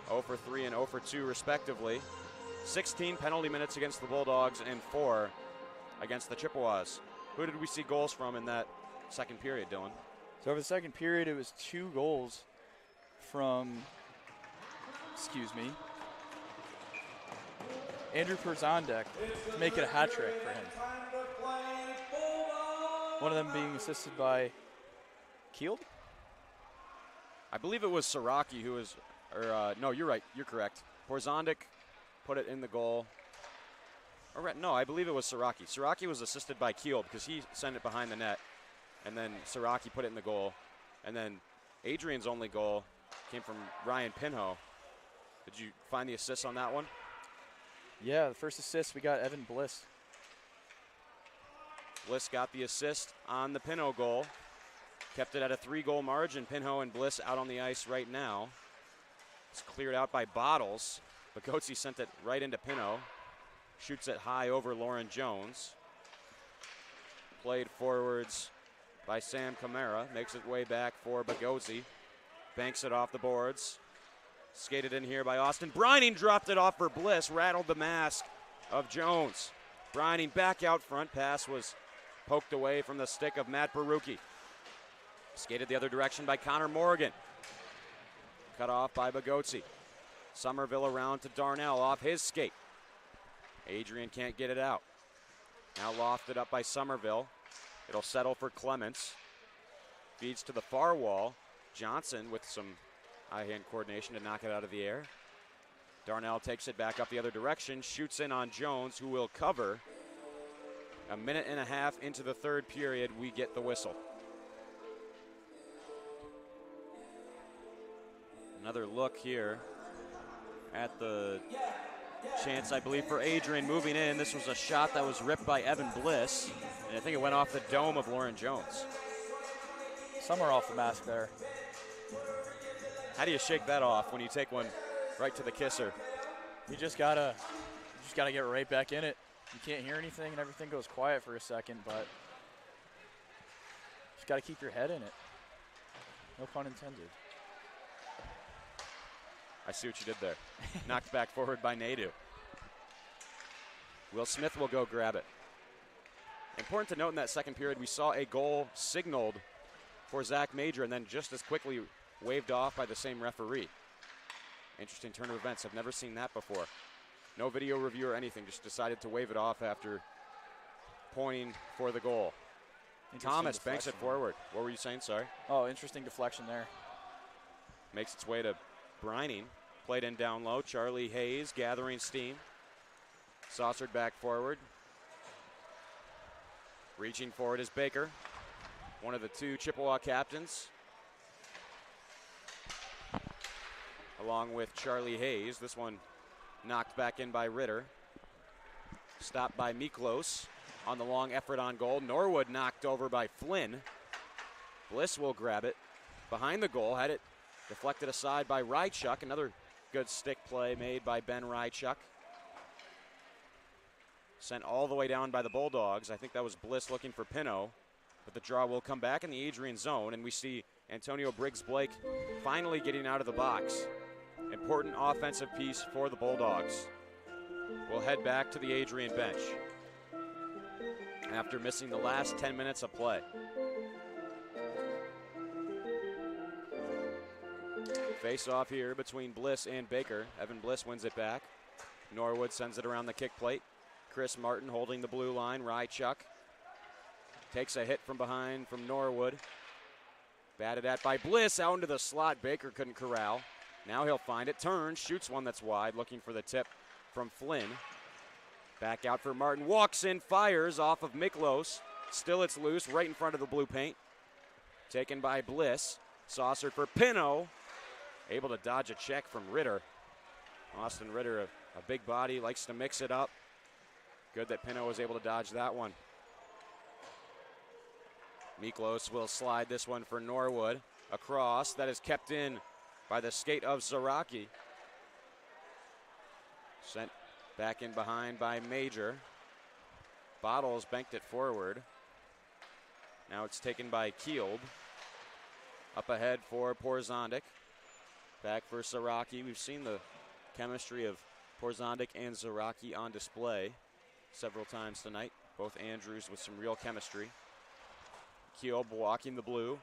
0 for 3 and 0 for 2 respectively. 16 penalty minutes against the Bulldogs and 4 against the Chippewas. Who did we see goals from in that second period, Dylan? So over the second period, it was 2 goals from, Andrew Perzondek to make it a hat trick for him. One of them being assisted by Kield? I believe it was Siraki who was, no, you're right, you're correct. Perzondek put it in the goal. No, I believe it was Siraki. Siraki was assisted by Kield because he sent it behind the net, and then Siraki put it in the goal. And then Adrian's only goal came from Ryan Pinho. Did you find the assist on that one? Yeah, the first assist we got Evan Bliss. Bliss got the assist on the Pinho goal. Kept it at a 3-goal margin. Pinho and Bliss out on the ice right now. It's cleared out by Bottles. Bogotsi sent it right into Pinho. Shoots it high over Lauren Jones. Played forwards by Sam Camara. Makes it way back for Bogotsi. Banks it off the boards. Skated in here by Austin. Brining dropped it off for Bliss. Rattled the mask of Jones. Brining back out front. Pass was poked away from the stick of Matt Baruki. Skated the other direction by Connor Morgan. Cut off by Bogotsi. Somerville around to Darnell off his skate. Adrian can't get it out. Now lofted up by Somerville. It'll settle for Clements. Feeds to the far wall. Johnson with some eye-hand coordination to knock it out of the air. Darnell takes it back up the other direction. Shoots in on Jones, who will cover. A minute and a half into the third period, we get the whistle. Another look here at the chance, I believe, for Adrian moving in. This was a shot that was ripped by Evan Bliss, and I think it went off the dome of Lauren Jones. Some are off the mask there. How do you shake that off when you take one right to the kisser? You just gotta get right back in it. You can't hear anything and everything goes quiet for a second, but just gotta keep your head in it. No pun intended. I see what you did there. Knocked back forward by Nadu. Will Smith will go grab it. Important to note in that second period, we saw a goal signaled for Zach Major and then just as quickly waved off by the same referee. Interesting turn of events. I've never seen that before. No video review or anything, just decided to wave it off after pointing for the goal. Thomas banks it forward. What were you saying, sorry? Oh, interesting deflection there. Makes its way to Brining. Played in down low. Charlie Hayes gathering steam. Saucered back forward. Reaching forward is Baker, one of the 2 Chippewa captains. Along with Charlie Hayes. This one knocked back in by Ritter. Stopped by Miklos on the long effort on goal. Norwood knocked over by Flynn. Bliss will grab it. Behind the goal, had it deflected aside by Rychuk. Another good stick play made by Ben Rychuk. Sent all the way down by the Bulldogs. I think that was Bliss looking for Pinho. But the draw will come back in the Adrian zone, and we see Antonio Briggs-Blake finally getting out of the box. Important offensive piece for the Bulldogs. We'll head back to the Adrian bench after missing the last 10 minutes of play. Face off here between Bliss and Baker. Evan Bliss wins it back. Norwood sends it around the kick plate. Chris Martin holding the blue line. Rychuk takes a hit from behind from Norwood. Batted at by Bliss out into the slot. Baker couldn't corral. Now he'll find it, turns, shoots one that's wide, looking for the tip from Flynn. Back out for Martin, walks in, fires off of Miklos. Still it's loose, right in front of the blue paint. Taken by Bliss. Saucer for Pino. Able to dodge a check from Ritter. Austin Ritter, a big body, likes to mix it up. Good that Pino was able to dodge that one. Miklos will slide this one for Norwood. Across, that is kept in by the skate of Zaraki. Sent back in behind by Major. Bottles banked it forward. Now it's taken by Keeld. Up ahead for Porzondik. Back for Zaraki. We've seen the chemistry of Porzondik and Zaraki on display several times tonight. Both Andrews with some real chemistry. Keeld blocking the blue.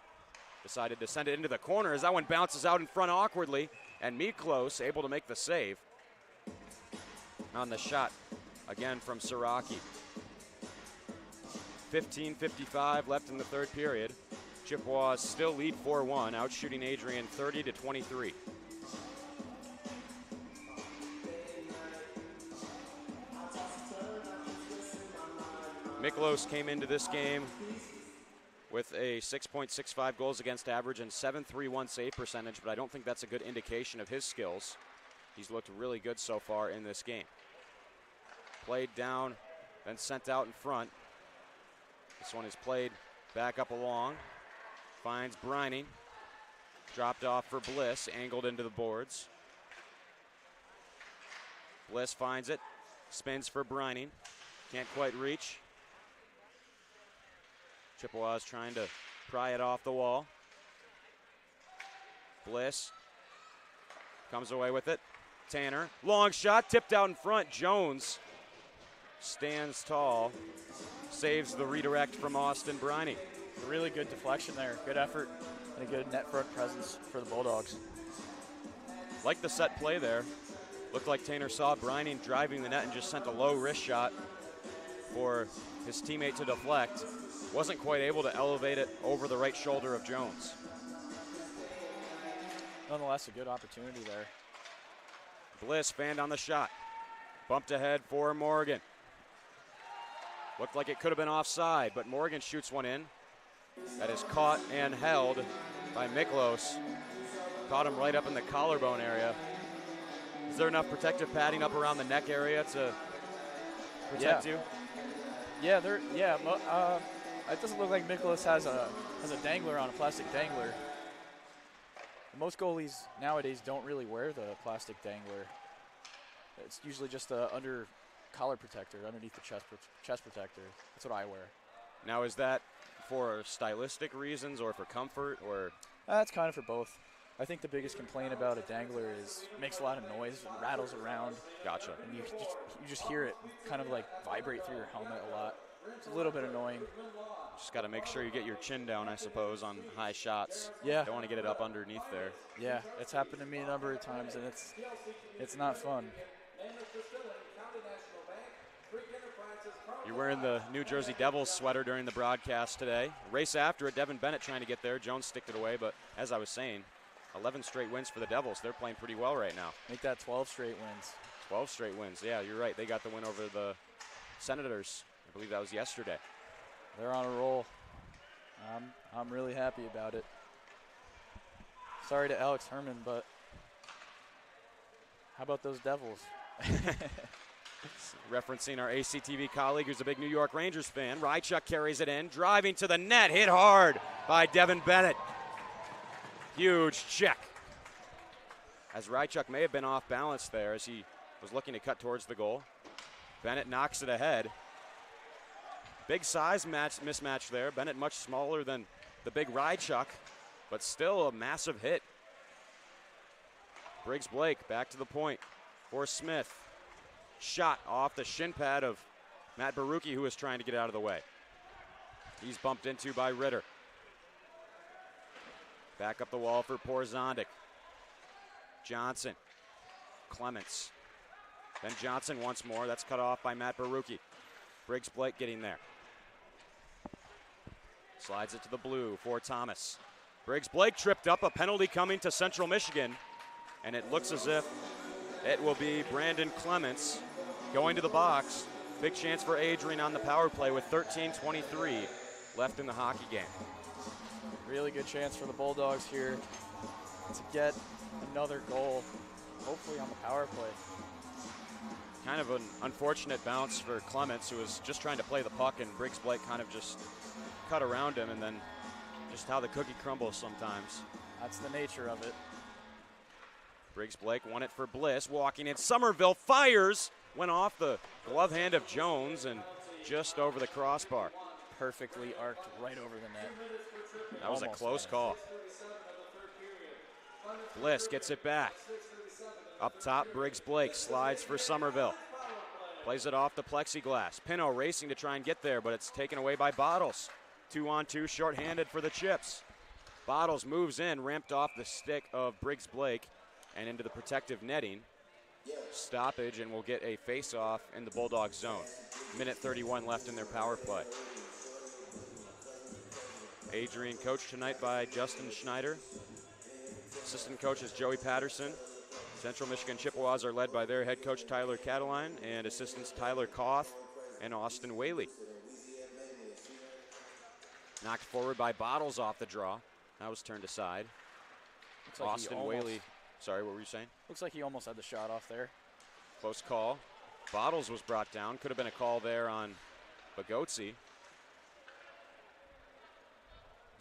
Decided to send it into the corner as that one bounces out in front awkwardly. And Miklos able to make the save on the shot again from Zaraki. 15:55 left in the third period. Chippewas still lead 4-1, out shooting Adrian 30-23. Miklos came into this game with a 6.65 goals against average and 7.31 save percentage, but I don't think that's a good indication of his skills. He's looked really good so far in this game. Played down, then sent out in front. This one is played back up along. Finds Brining. Dropped off for Bliss, angled into the boards. Bliss finds it, spins for Brining. Can't quite reach. Chippewas trying to pry it off the wall. Bliss comes away with it. Tanner, long shot, tipped out in front. Jones stands tall, saves the redirect from Austin Briney. A really good deflection there, good effort, and a good net front presence for the Bulldogs. Like the set play there. Looked like Tanner saw Brining driving the net and just sent a low wrist shot for his teammate to deflect. Wasn't quite able to elevate it over the right shoulder of Jones. Nonetheless, a good opportunity there. Bliss fanned on the shot. Bumped ahead for Morgan. Looked like it could have been offside, but Morgan shoots one in. That is caught and held by Miklos. Caught him right up in the collarbone area. Is there enough protective padding up around the neck area to protect you? Yeah, it doesn't look like Miklos has a dangler on, a plastic dangler. Most goalies nowadays don't really wear the plastic dangler. It's usually just a under collar protector underneath the chest protector. That's what I wear. Now, is that for stylistic reasons or for comfort, or? That's kind of for both. I think the biggest complaint about a dangler is it makes a lot of noise, it rattles around. Gotcha. And you just hear it kind of like vibrate through your helmet a lot. It's a little bit annoying. Just got to make sure you get your chin down, I suppose, on high shots. Yeah. Don't want to get it up underneath there. Yeah, it's happened to me a number of times, and it's not fun. You're wearing the New Jersey Devils sweater during the broadcast today. Race after it, Devin Bennett trying to get there. Jones sticked it away, but as I was saying, 11 straight wins for the Devils. They're playing pretty well right now. Make that 12 straight wins. 12 straight wins. Yeah, you're right. They got the win over the Senators. I believe that was yesterday. They're on a roll. I'm really happy about it. Sorry to Alex Herman, but how about those Devils? Referencing our ACTV colleague who's a big New York Rangers fan. Rychuk carries it in, driving to the net, hit hard by Devin Bennett. Huge check. As Rychuk may have been off balance there as he was looking to cut towards the goal. Bennett knocks it ahead. Big size mismatch there. Bennett much smaller than the big Rychuk, but still a massive hit. Briggs Blake back to the point for Smith. Shot off the shin pad of Matt Barucki, who was trying to get out of the way. He's bumped into by Ritter. Back up the wall for Porzondik. Johnson. Clements. Then Johnson once more. That's cut off by Matt Barucki. Briggs Blake getting there. Slides it to the blue for Thomas. Briggs Blake tripped up. A penalty coming to Central Michigan. and it looks as if it will be Brandon Clements going to the box. Big chance for Adrian on the power play with 13:23 left in the hockey game. Really good chance for the Bulldogs here to get another goal, hopefully on the power play. Kind of an unfortunate bounce for Clements, who was just trying to play the puck, and Briggs Blake kind of just cut around him, and then just how the cookie crumbles sometimes. That's the nature of it. Briggs Blake won it for Bliss, walking in. Somerville fires, went off the glove hand of Jones and just over the crossbar. Perfectly arced right over the net. That was a close call. Bliss gets it back. Up top, Briggs Blake slides for Somerville. Plays it off the plexiglass. Pino racing to try and get there, but it's taken away by Bottles. 2-on-2, shorthanded for the Chips. Bottles moves in, ramped off the stick of Briggs Blake and into the protective netting. Stoppage, and we'll get a face-off in the Bulldogs zone. Minute 31 left in their power play. Adrian coached tonight by Justin Schneider. Assistant coach is Joey Patterson. Central Michigan Chippewas are led by their head coach Tyler Cataline and assistants Tyler Koth and Austin Whaley. Knocked forward by Bottles off the draw. That was turned aside. Looks like Austin Whaley. Sorry, what were you saying? Looks like he almost had the shot off there. Close call. Bottles was brought down. Could have been a call there on Bagotzi.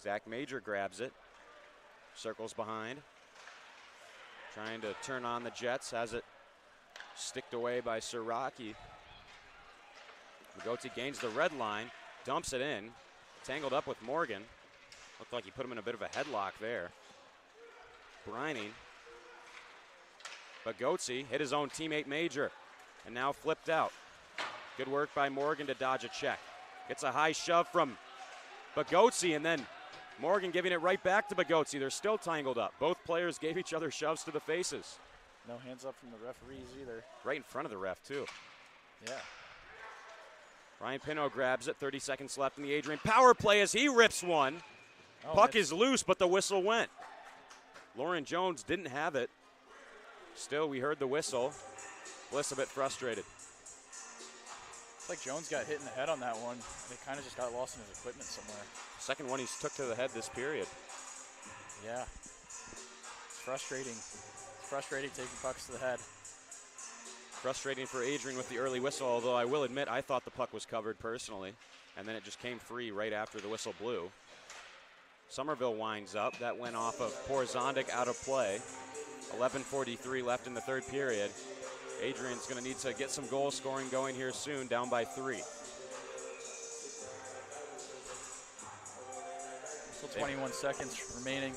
Zach Major grabs it. Circles behind. Trying to turn on the Jets. Has it sticked away by Siraki. Bagotzi gains the red line. Dumps it in. Tangled up with Morgan. Looked like he put him in a bit of a headlock there. Brining. Bagotzi hit his own teammate Major and now flipped out. Good work by Morgan to dodge a check. Gets a high shove from Bagotzi, and then Morgan giving it right back to Bagotzi. They're still tangled up. Both players gave each other shoves to the faces. No hands up from the referees either. Right in front of the ref, too. Yeah. Ryan Pino grabs it. 30 seconds left in the Adrian power play as he rips one. Puck is loose, but the whistle went. Lauren Jones didn't have it. Still, we heard the whistle. Bliss a bit frustrated. It's like Jones got hit in the head on that one. They kind of just got lost in his equipment somewhere. Second one he's took to the head this period. Yeah. It's frustrating. It's frustrating taking pucks to the head. Frustrating for Adrian with the early whistle, although I will admit I thought the puck was covered personally, and then it just came free right after the whistle blew. Somerville winds up. That went off of Porzondik out of play. 11:43 left in the third period. Adrian's going to need to get some goal scoring going here soon, down by 3. Still 21 seconds remaining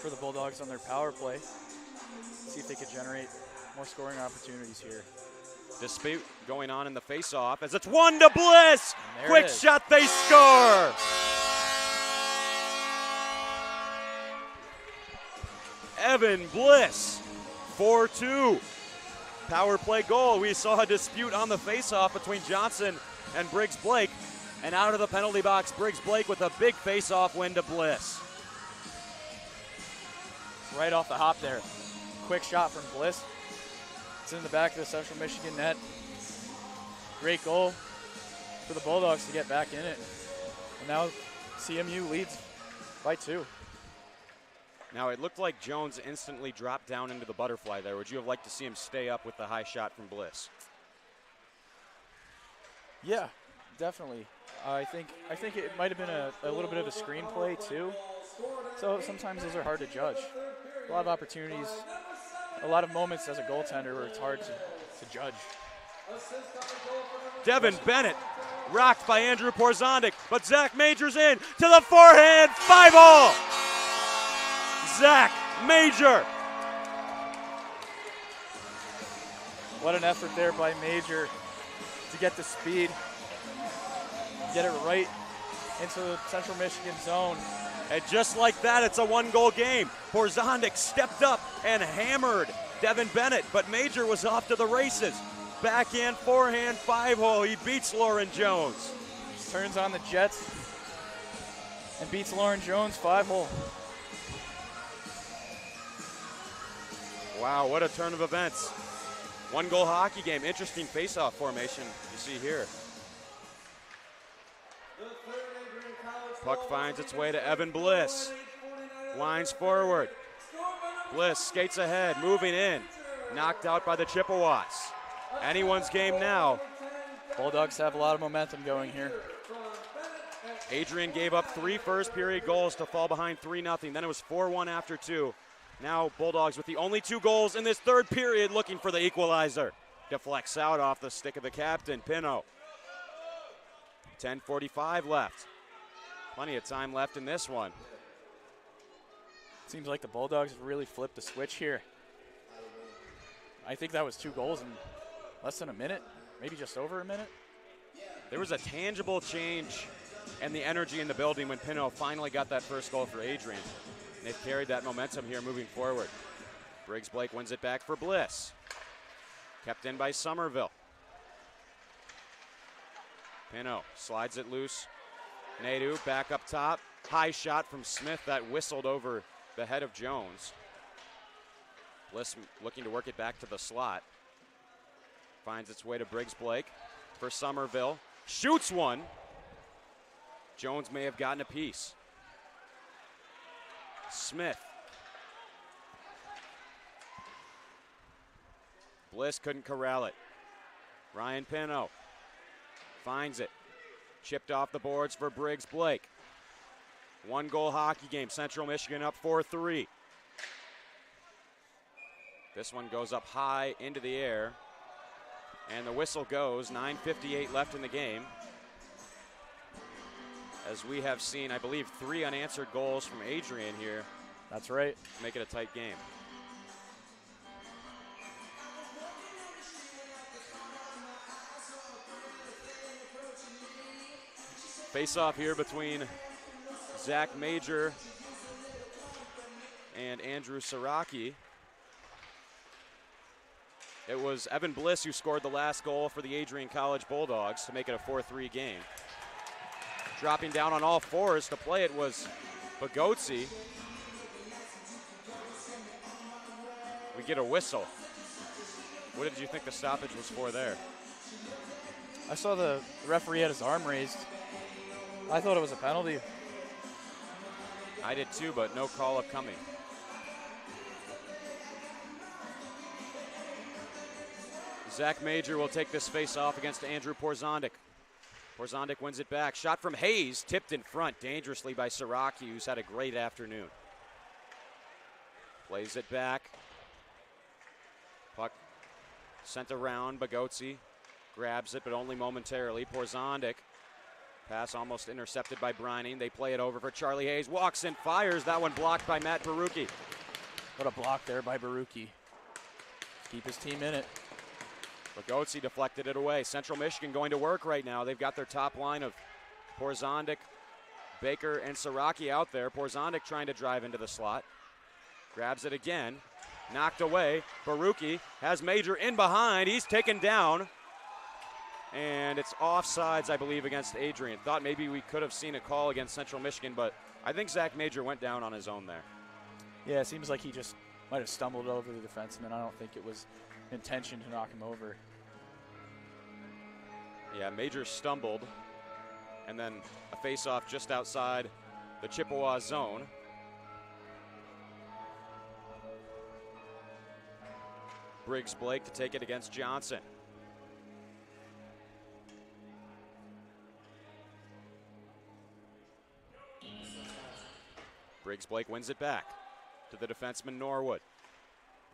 for the Bulldogs on their power play. See if they could generate more scoring opportunities here. Dispute going on in the face-off as it's 1 to Bliss. Quick shot, they score. Evan Bliss, 4-2. Power play goal. We saw a dispute on the face-off between Johnson and Briggs Blake. And out of the penalty box, Briggs Blake with a big face-off win to Bliss. Right off the hop there. Quick shot from Bliss. It's in the back of the Central Michigan net. Great goal for the Bulldogs to get back in it. And now CMU leads by 2. Now, it looked like Jones instantly dropped down into the butterfly there. Would you have liked to see him stay up with the high shot from Bliss? Yeah, definitely. I think it might have been a little bit of a screenplay too. So sometimes those are hard to judge. A lot of opportunities, a lot of moments as a goaltender where it's hard to judge. Devin Bennett rocked by Andrew Porzondik, but Zach Major's in to the forehand, 5-0. Zach Major. What an effort there by Major to get the speed, get it right into the Central Michigan zone. And just like that, it's a 1-goal game. Porzondik stepped up and hammered Devin Bennett, but Major was off to the races. Backhand, forehand, 5-hole. He beats Lauren Jones. Just turns on the Jets and beats Lauren Jones, 5-hole. Wow, what a turn of events. 1-goal hockey game. Interesting face-off formation you see here. Puck finds its way to Evan Bliss. Winds forward. Bliss skates ahead, moving in. Knocked out by the Chippewas. Anyone's game now. Bulldogs have a lot of momentum going here. Adrian gave up 3 first-period goals to fall behind 3-0. Then it was 4-1 after 2. Now Bulldogs with the only 2 goals in this third period looking for the equalizer. Deflects out off the stick of the captain, Pino. 10:45 left. Plenty of time left in this one. Seems like the Bulldogs have really flipped the switch here. I think that was 2 goals in less than a minute, maybe just over a minute. There was a tangible change in the energy in the building when Pino finally got that first goal for Adrian. And they've carried that momentum here moving forward. Briggs Blake wins it back for Bliss. Kept in by Somerville. Pino slides it loose. Nadeau back up top. High shot from Smith that whistled over the head of Jones. Bliss looking to work it back to the slot. Finds its way to Briggs Blake for Somerville. Shoots one. Jones may have gotten a piece. Smith. Bliss couldn't corral it. Ryan Pino finds it. Chipped off the boards for Briggs Blake. 1-goal hockey game. Central Michigan up 4-3. This one goes up high into the air. And the whistle goes. 9:58 left in the game. As we have seen, I believe, 3 unanswered goals from Adrian here. That's right. Make it a tight game. Face-off here between Zach Major and Andrew Siraki. It was Evan Bliss who scored the last goal for the Adrian College Bulldogs to make it a 4-3 game. Dropping down on all fours to play it was Bagotzi. We get a whistle. What did you think the stoppage was for there? I saw the referee had his arm raised. I thought it was a penalty. I did too, but no call upcoming. Zach Major will take this face off against Andrew Porzondik. Porzondik wins it back. Shot from Hayes, tipped in front dangerously by Siraki, who's had a great afternoon. Plays it back. Puck sent around. Bagotzi grabs it, but only momentarily. Porzondik. Pass almost intercepted by Brining. They play it over for Charlie Hayes. Walks in, fires. That one blocked by Matt Baruki. What a block there by Baruki. Keep his team in it. Bagotzi deflected it away. Central Michigan going to work right now. They've got their top line of Porzondik, Baker, and Siraki out there. Porzondik trying to drive into the slot. Grabs it again. Knocked away. Baruki has Major in behind. He's taken down. And it's offsides, I believe, against Adrian. Thought maybe we could have seen a call against Central Michigan, but I think Zach Major went down on his own there. Yeah, it seems like he just might have stumbled over the defenseman. I don't think it was intention to knock him over. Yeah, Major stumbled, and then a face-off just outside the Chippewa zone. Briggs Blake to take it against Johnson. Briggs Blake wins it back to the defenseman Norwood.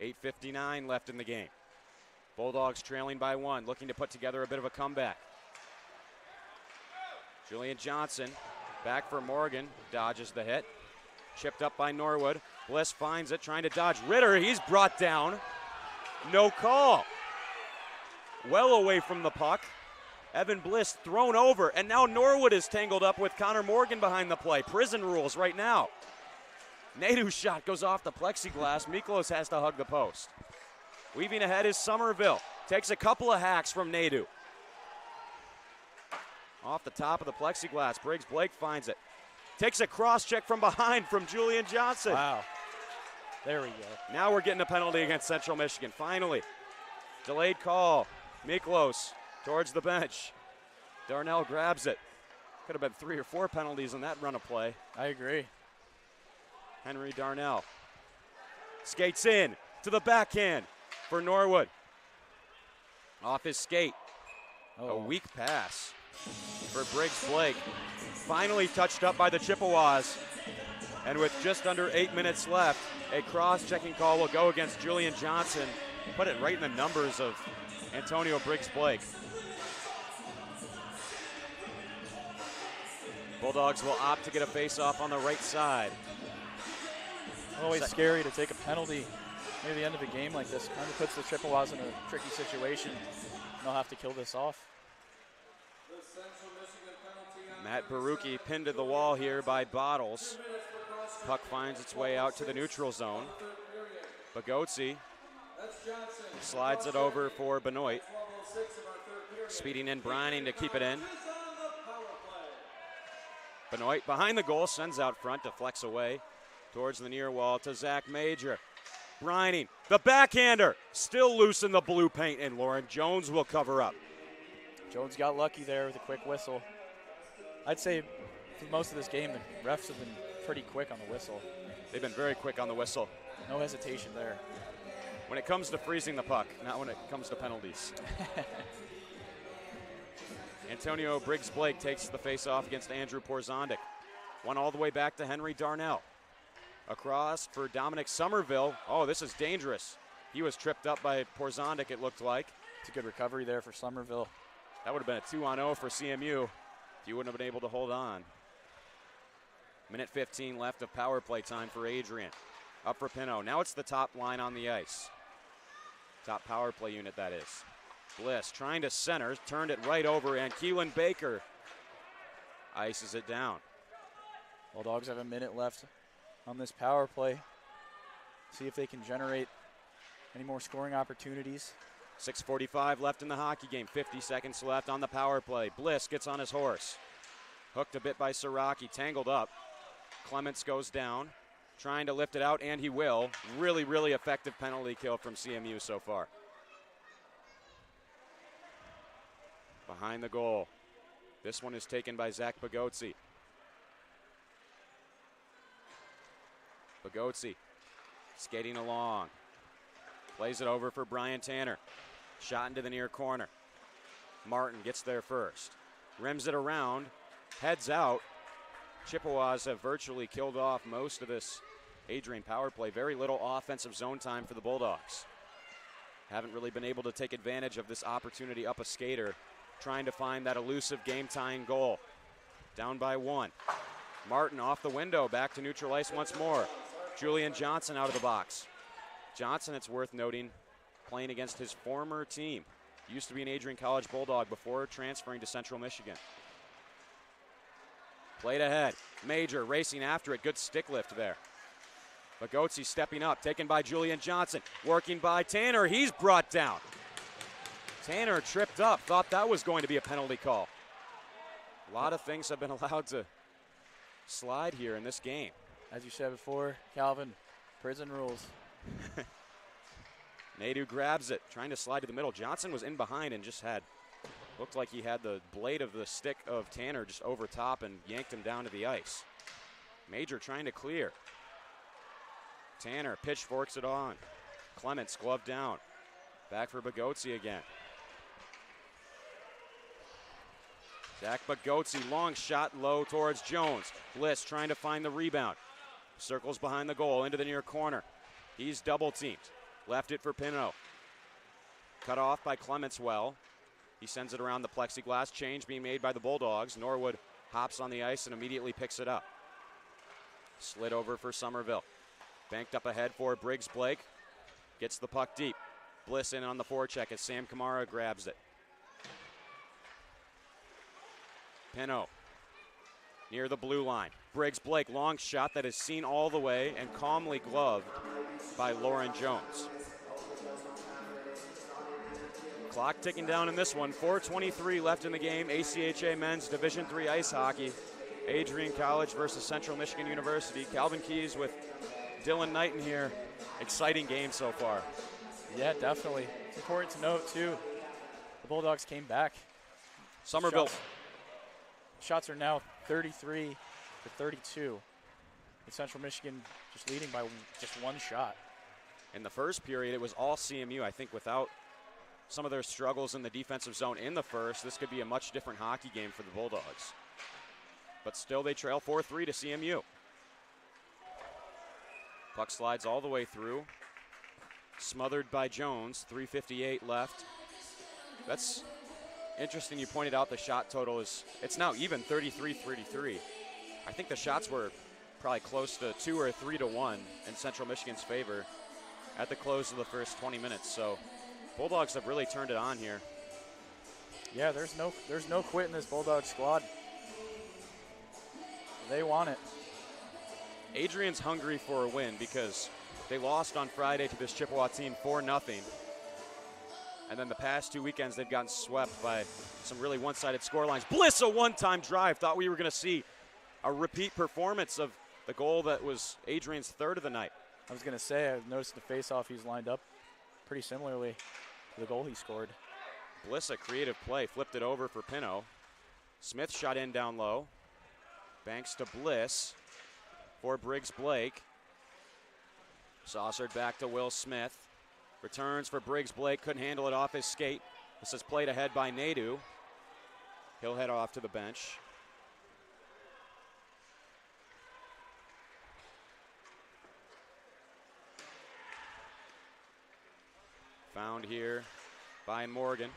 8:59 left in the game. Bulldogs trailing by 1, looking to put together a bit of a comeback. Julian Johnson back for Morgan, dodges the hit. Chipped up by Norwood. Bliss finds it, trying to dodge Ritter. He's brought down. No call. Well away from the puck. Evan Bliss thrown over, and now Norwood is tangled up with Connor Morgan behind the play. Prison rules right now. Nadeau's shot goes off the plexiglass. Miklos has to hug the post. Weaving ahead is Somerville. Takes a couple of hacks from Nadeau. Off the top of the plexiglass, Briggs Blake finds it. Takes a cross check from behind from Julian Johnson. Wow. There we go. Now we're getting a penalty against Central Michigan. Finally. Delayed call. Miklos towards the bench. Darnell grabs it. Could have been 3 or 4 penalties on that run of play. I agree. Henry Darnell skates in to the backhand for Norwood. Off his skate. A weak pass for Briggs Blake. Finally touched up by the Chippewas. And with just under 8 minutes left, a cross-checking call will go against Julian Johnson. Put it right in the numbers of Antonio Briggs Blake. Bulldogs will opt to get a face-off on the right side. Always scary to take a penalty near the end of a game like this. Kind of puts the Chippewas in a tricky situation. And they'll have to kill this off. Matt Baruki pinned to the wall here by Bottles. Puck finds its way out to the neutral zone. Bagotzi slides it over for Benoit. Speeding in Brining to keep it in. Benoit behind the goal, sends out front, deflects away towards the near wall to Zach Major. Brining, the backhander, still loose in the blue paint, and Lauren Jones will cover up. Jones got lucky there with a quick whistle. I'd say for most of this game, the refs have been pretty quick on the whistle. They've been very quick on the whistle. No hesitation there. When it comes to freezing the puck, not when it comes to penalties. Antonio Briggs Blake takes the face-off against Andrew Porzondik. One all the way back to Henry Darnell. Across for Dominic Somerville. Oh, this is dangerous. He was tripped up by Porzondik, it looked like. It's a good recovery there for Somerville. That would have been a 2-on-0 for CMU if you wouldn't have been able to hold on. Minute 15 left of power play time for Adrian. Up for Pino. Now it's the top line on the ice. Top power play unit, that is. Bliss trying to center, turned it right over, and Keelan Baker ices it down. Bulldogs have a minute left on this power play. See if they can generate any more scoring opportunities. 6:45 left in the hockey game. 50 seconds left on the power play. Bliss gets on his horse. Hooked a bit by Siraki, tangled up. Clements goes down, trying to lift it out, and he will. Really, really effective penalty kill from CMU so far. Behind the goal. This one is taken by Zach Bagotzi. Bagotzi skating along. Plays it over for Brian Tanner. Shot into the near corner. Martin gets there first. Rims it around. Heads out. Chippewas have virtually killed off most of this Adrian power play. Very little offensive zone time for the Bulldogs. Haven't really been able to take advantage of this opportunity up a skater, trying to find that elusive game-tying goal. Down by 1. Martin off the window, back to neutral ice once more. Julian Johnson out of the box. Johnson, it's worth noting, playing against his former team. Used to be an Adrian College Bulldog before transferring to Central Michigan. Played ahead. Major racing after it. Good stick lift there. Bagotzi stepping up, taken by Julian Johnson. Working by Tanner. He's brought down. Tanner tripped up. Thought that was going to be a penalty call. A lot of things have been allowed to slide here in this game. As you said before, Calvin, prison rules. Nadu grabs it, trying to slide to the middle. Johnson was in behind and just looked like he had the blade of the stick of Tanner just over top and yanked him down to the ice. Major trying to clear. Tanner pitchforks it on. Clements glove down. Back for Bagotzi again. Zach Bagotzi, long shot low towards Jones. Bliss trying to find the rebound. Circles behind the goal into the near corner. He's double teamed. Left it for Pino. Cut off by Clements well. He sends it around the plexiglass. Change being made by the Bulldogs. Norwood hops on the ice and immediately picks it up. Slid over for Somerville. Banked up ahead for Briggs Blake. Gets the puck deep. Bliss in on the forecheck as Sam Kamara grabs it. Pino near the blue line. Briggs Blake, long shot that is seen all the way and calmly gloved by Lauren Jones. Clock ticking down in this one. 4:23 left in the game. ACHA men's Division III ice hockey. Adrian College versus Central Michigan University. Calvin Keys with Dylan Knighton here. Exciting game so far. Yeah, definitely. It's important to note, too, the Bulldogs came back. Somerville. Shots are now 33 to 32. With Central Michigan just leading by just one shot. In the first period, it was all CMU. I think without some of their struggles in the defensive zone in the first, this could be a much different hockey game for the Bulldogs. But still, they trail 4-3 to CMU. Puck slides all the way through. Smothered by Jones, 3:58 left. That's interesting. You pointed out the shot total it's now even 33-33. I think the shots were probably close to 2 or 3 to 1 in Central Michigan's favor at the close of the first 20 minutes. So Bulldogs have really turned it on here. Yeah, there's no quit in this Bulldog squad. They want it. Adrian's hungry for a win because they lost on Friday to this Chippewa team 4-0. And then the past 2 weekends, they've gotten swept by some really one-sided scorelines. Bliss, a one-time drive. Thought we were going to see a repeat performance of the goal that was Adrian's third of the night. I was going to say, I've noticed the face-off he's lined up pretty similarly to the goal he scored. Bliss, a creative play, flipped it over for Pino. Smith shot in down low. Banks to Bliss for Briggs Blake. Saucered back to Will Smith. Returns for Briggs Blake, couldn't handle it off his skate. This is played ahead by Nadeau. He'll head off to the bench. Found here by Morgan.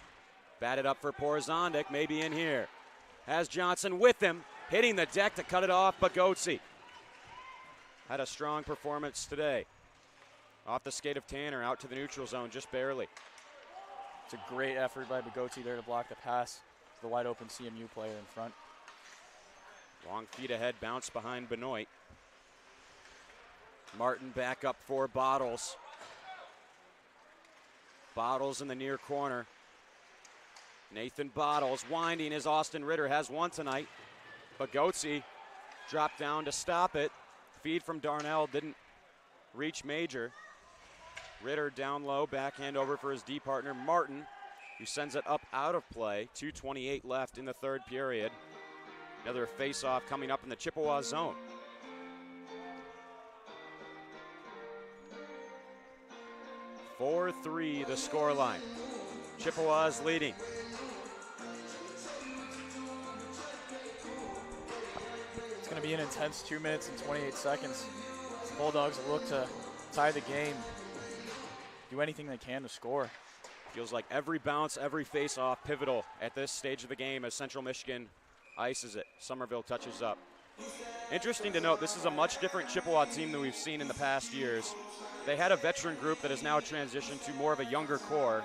Batted up for Porzondik, maybe in here. Has Johnson with him, hitting the deck to cut it off, but Goetze had a strong performance today. Off the skate of Tanner, out to the neutral zone, just barely. It's a great effort by Bogoti there to block the pass to the wide open CMU player in front. Long feet ahead, bounce behind Benoit. Martin back up for Bottles. Bottles in the near corner. Nathan Bottles winding as Austin Ritter has one tonight. But Goetze dropped down to stop it. Feed from Darnell didn't reach Major. Ritter down low, backhand over for his D partner Martin, who sends it up out of play. 2:28 left in the third period. Another face-off coming up in the Chippewa zone. (4-3) the scoreline. Chippewa's leading. It's going to be an intense 2 minutes and 28 seconds. The Bulldogs look to tie the game, do anything they can to score. Feels like every bounce, every face-off pivotal at this stage of the game as Central Michigan ices it. Somerville touches up. Interesting to note, this is a much different Chippewa team than we've seen in the past years. They had a veteran group that has now transitioned to more of a younger core.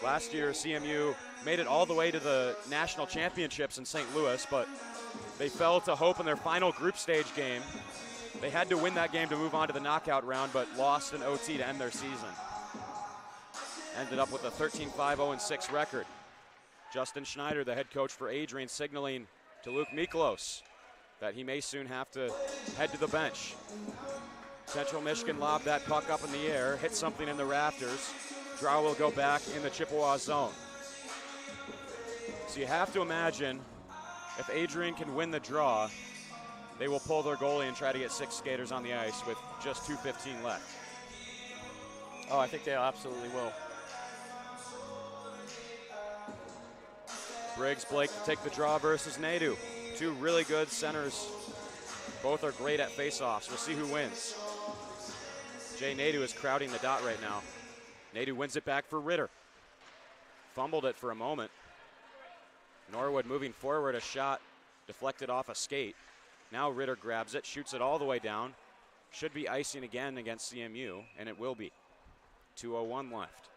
Last year, CMU made it all the way to the national championships in St. Louis, but they fell to hope in their final group stage game. They had to win that game to move on to the knockout round, but lost in OT to end their season. Ended up with a 13-5-0-6 record. Justin Schneider, the head coach for Adrian, signaling to Luke Miklos that he may soon have to head to the bench. Central Michigan lobbed that puck up in the air, hit something in the rafters. Draw will go back in the Chippewa zone. So you have to imagine if Adrian can win the draw, they will pull their goalie and try to get 6 skaters on the ice with just 2:15 left. Oh, I think they absolutely will. Briggs Blake to take the draw versus Nadeau. Two really good centers. Both are great at faceoffs. We'll see who wins. Jay Nadeau is crowding the dot right now. Nadeau wins it back for Ritter. Fumbled it for a moment. Norwood moving forward, a shot deflected off a skate. Now Ritter grabs it, shoots it all the way down. Should be icing again against CMU, and it will be. 2:01 left.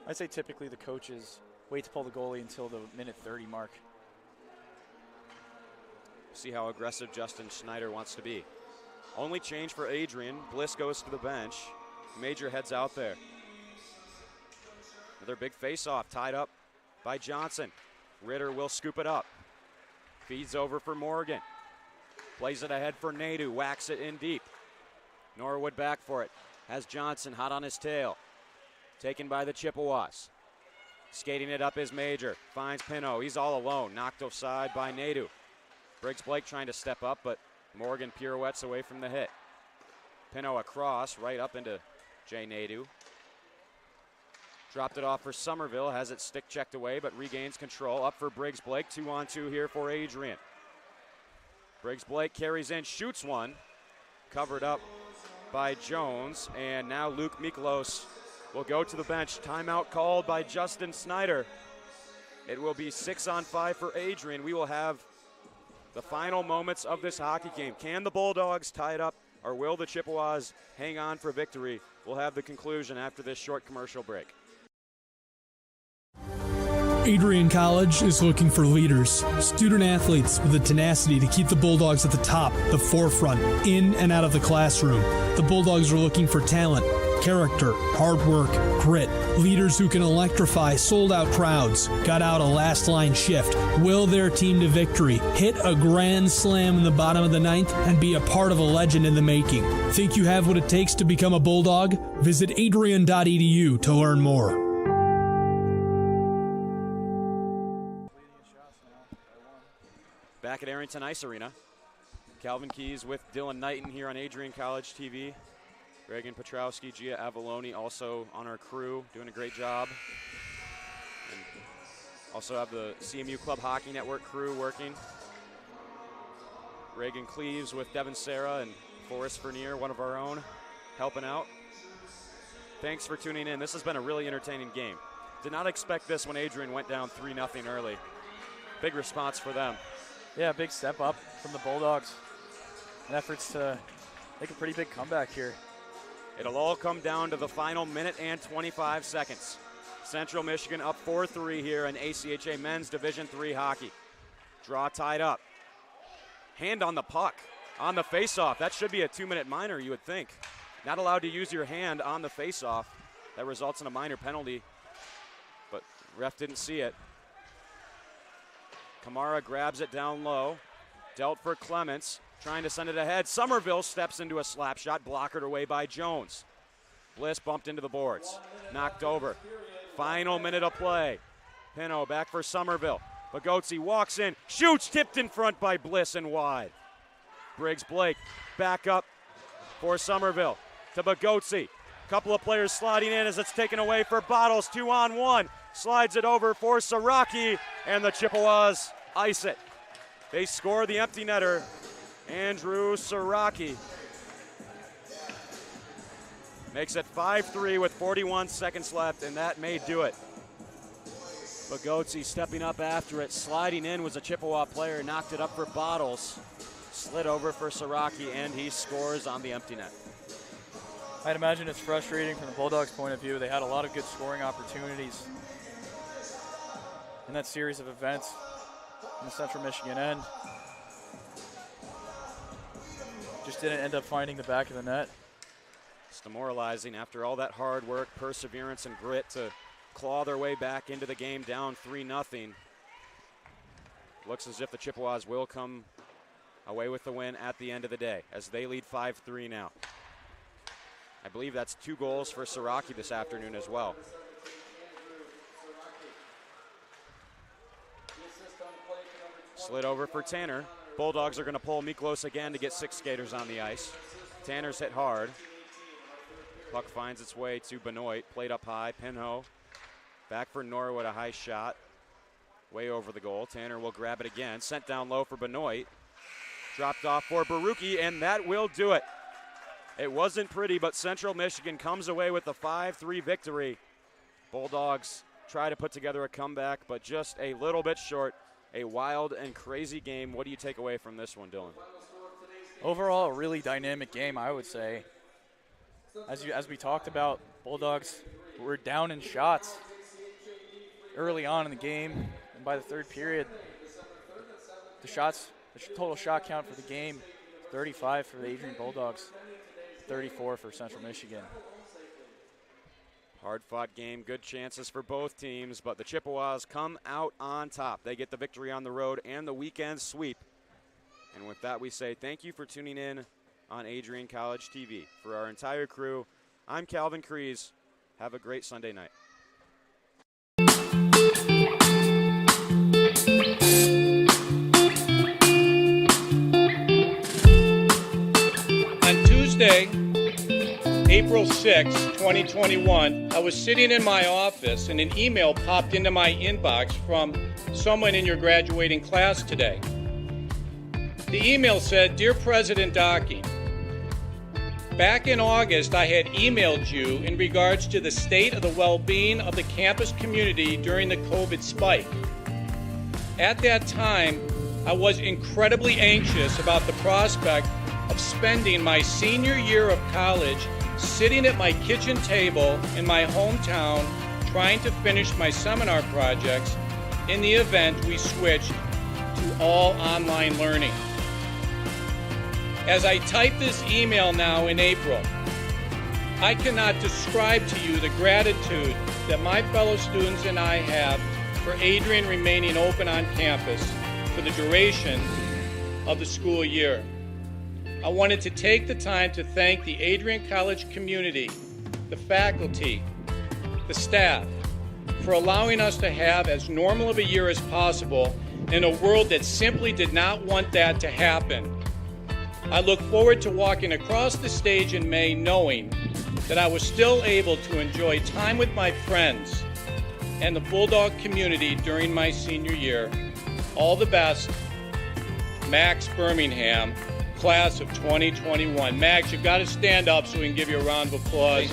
I'd say typically the coaches wait to pull the goalie until the minute 30 mark. See how aggressive Justin Schneider wants to be. Only change for Adrian. Bliss goes to the bench. Major heads out there. Another big face-off tied up by Johnson. Ritter will scoop it up. Feeds over for Morgan. Plays it ahead for Nadu. Whacks it in deep. Norwood back for it. Has Johnson hot on his tail. Taken by the Chippewas. Skating it up is Major. Finds Pino. He's all alone. Knocked offside by Nadu. Briggs Blake trying to step up, but Morgan pirouettes away from the hit. Pino across, right up into Jay Nadu. Dropped it off for Somerville. Has it stick checked away, but regains control. Up for Briggs Blake. 2-on-2 here for Adrian. Briggs Blake carries in, shoots one. Covered up by Jones, and now Luke Miklos will go to the bench. Timeout called by Justin Snyder. It will be 6-on-5 for Adrian. We will have the final moments of this hockey game. Can the Bulldogs tie it up, or will the Chippewas hang on for victory? We'll have the conclusion after this short commercial break. Adrian College is looking for leaders, student athletes with the tenacity to keep the Bulldogs at the top, the forefront, in and out of the classroom. The Bulldogs are looking for talent, character, hard work, grit, leaders who can electrify sold-out crowds, gut out a last-line shift, will their team to victory, hit a grand slam in the bottom of the ninth, and be a part of a legend in the making. Think you have what it takes to become a Bulldog? Visit adrian.edu to learn more. Back at Arrington Ice Arena, Calvin Keys with Dylan Knighton here on Adrian College TV. Reagan Petrowski, Gia Avalone also on our crew, doing a great job. And also have the CMU Club Hockey Network crew working. Reagan Cleaves with Devin Serra and Forrest Vernier, one of our own, helping out. Thanks for tuning in. This has been a really entertaining game. Did not expect this when Adrian went down 3-0 early. Big response for them. Yeah, big step up from the Bulldogs. And efforts to make a pretty big comeback here. It'll all come down to the final minute and 25 seconds. Central Michigan up 4-3 here in ACHA Men's Division III hockey. Draw tied up. Hand on the puck, on the faceoff. That should be a 2-minute minor, you would think. Not allowed to use your hand on the faceoff. That results in a minor penalty, but ref didn't see it. Kamara grabs it down low. Dealt for Clements, trying to send it ahead. Somerville steps into a slap shot, blockered away by Jones. Bliss bumped into the boards, knocked over. Final minute of play. Pino back for Somerville. Bagotzi walks in, shoots, tipped in front by Bliss and wide. Briggs Blake back up for Somerville to Bagotzi. Couple of players sliding in as it's taken away for Bottles, 2-on-1. Slides it over for Siraki, and the Chippewas ice it. They score the empty netter, Andrew Siraki. Makes it 5-3 with 41 seconds left, and that may do it. Bagotzi stepping up after it, sliding in was a Chippewa player, knocked it up for Bottles. Slid over for Siraki, and he scores on the empty net. I'd imagine it's frustrating from the Bulldogs' point of view. They had a lot of good scoring opportunities in that series of events in the Central Michigan end. Just didn't end up finding the back of the net. It's demoralizing after all that hard work, perseverance, and grit to claw their way back into the game down 3-0. Looks as if the Chippewas will come away with the win at the end of the day as they lead 5-3 now. I believe that's 2 goals for Siraki this afternoon as well. Slid over for Tanner. Bulldogs are going to pull Miklos again to get 6 skaters on the ice. Tanner's hit hard. Puck finds its way to Benoit. Played up high. Pinho back for Norwood, a high shot. Way over the goal. Tanner will grab it again. Sent down low for Benoit. Dropped off for Baruki, and that will do it. It wasn't pretty, but Central Michigan comes away with a 5-3 victory. Bulldogs try to put together a comeback, but just a little bit short. A wild and crazy game. What do you take away from this one, Dylan? Overall, a really dynamic game, I would say. As we talked about, Bulldogs were down in shots early on in the game, and by the third period, the total shot count for the game, 35 for the Adrian Bulldogs, 34 for Central Michigan. Hard-fought game, good chances for both teams, but the Chippewas come out on top. They get the victory on the road and the weekend sweep. And with that, we say thank you for tuning in on Adrian College TV. For our entire crew, I'm Calvin Kreese. Have a great Sunday night. On Tuesday, April 6, 2021, I was sitting in my office and an email popped into my inbox from someone in your graduating class today. The email said, "Dear President Docking, back in August I had emailed you in regards to the state of the well-being of the campus community during the COVID spike. At that time, I was incredibly anxious about the prospect of spending my senior year of college sitting at my kitchen table in my hometown trying to finish my seminar projects in the event we switched to all online learning. As I type this email now in April, I cannot describe to you the gratitude that my fellow students and I have for Adrian remaining open on campus for the duration of the school year. I wanted to take the time to thank the Adrian College community, the faculty, the staff, for allowing us to have as normal of a year as possible in a world that simply did not want that to happen. I look forward to walking across the stage in May knowing that I was still able to enjoy time with my friends and the Bulldog community during my senior year. All the best, Max Birmingham, class of 2021. Max, you've got to stand up so we can give you a round of applause.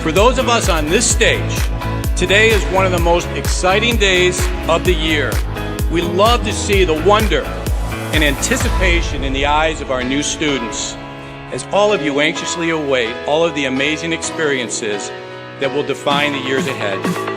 For those of us on this stage, today is one of the most exciting days of the year. We love to see the wonder and anticipation in the eyes of our new students, as all of you anxiously await all of the amazing experiences that will define the years ahead.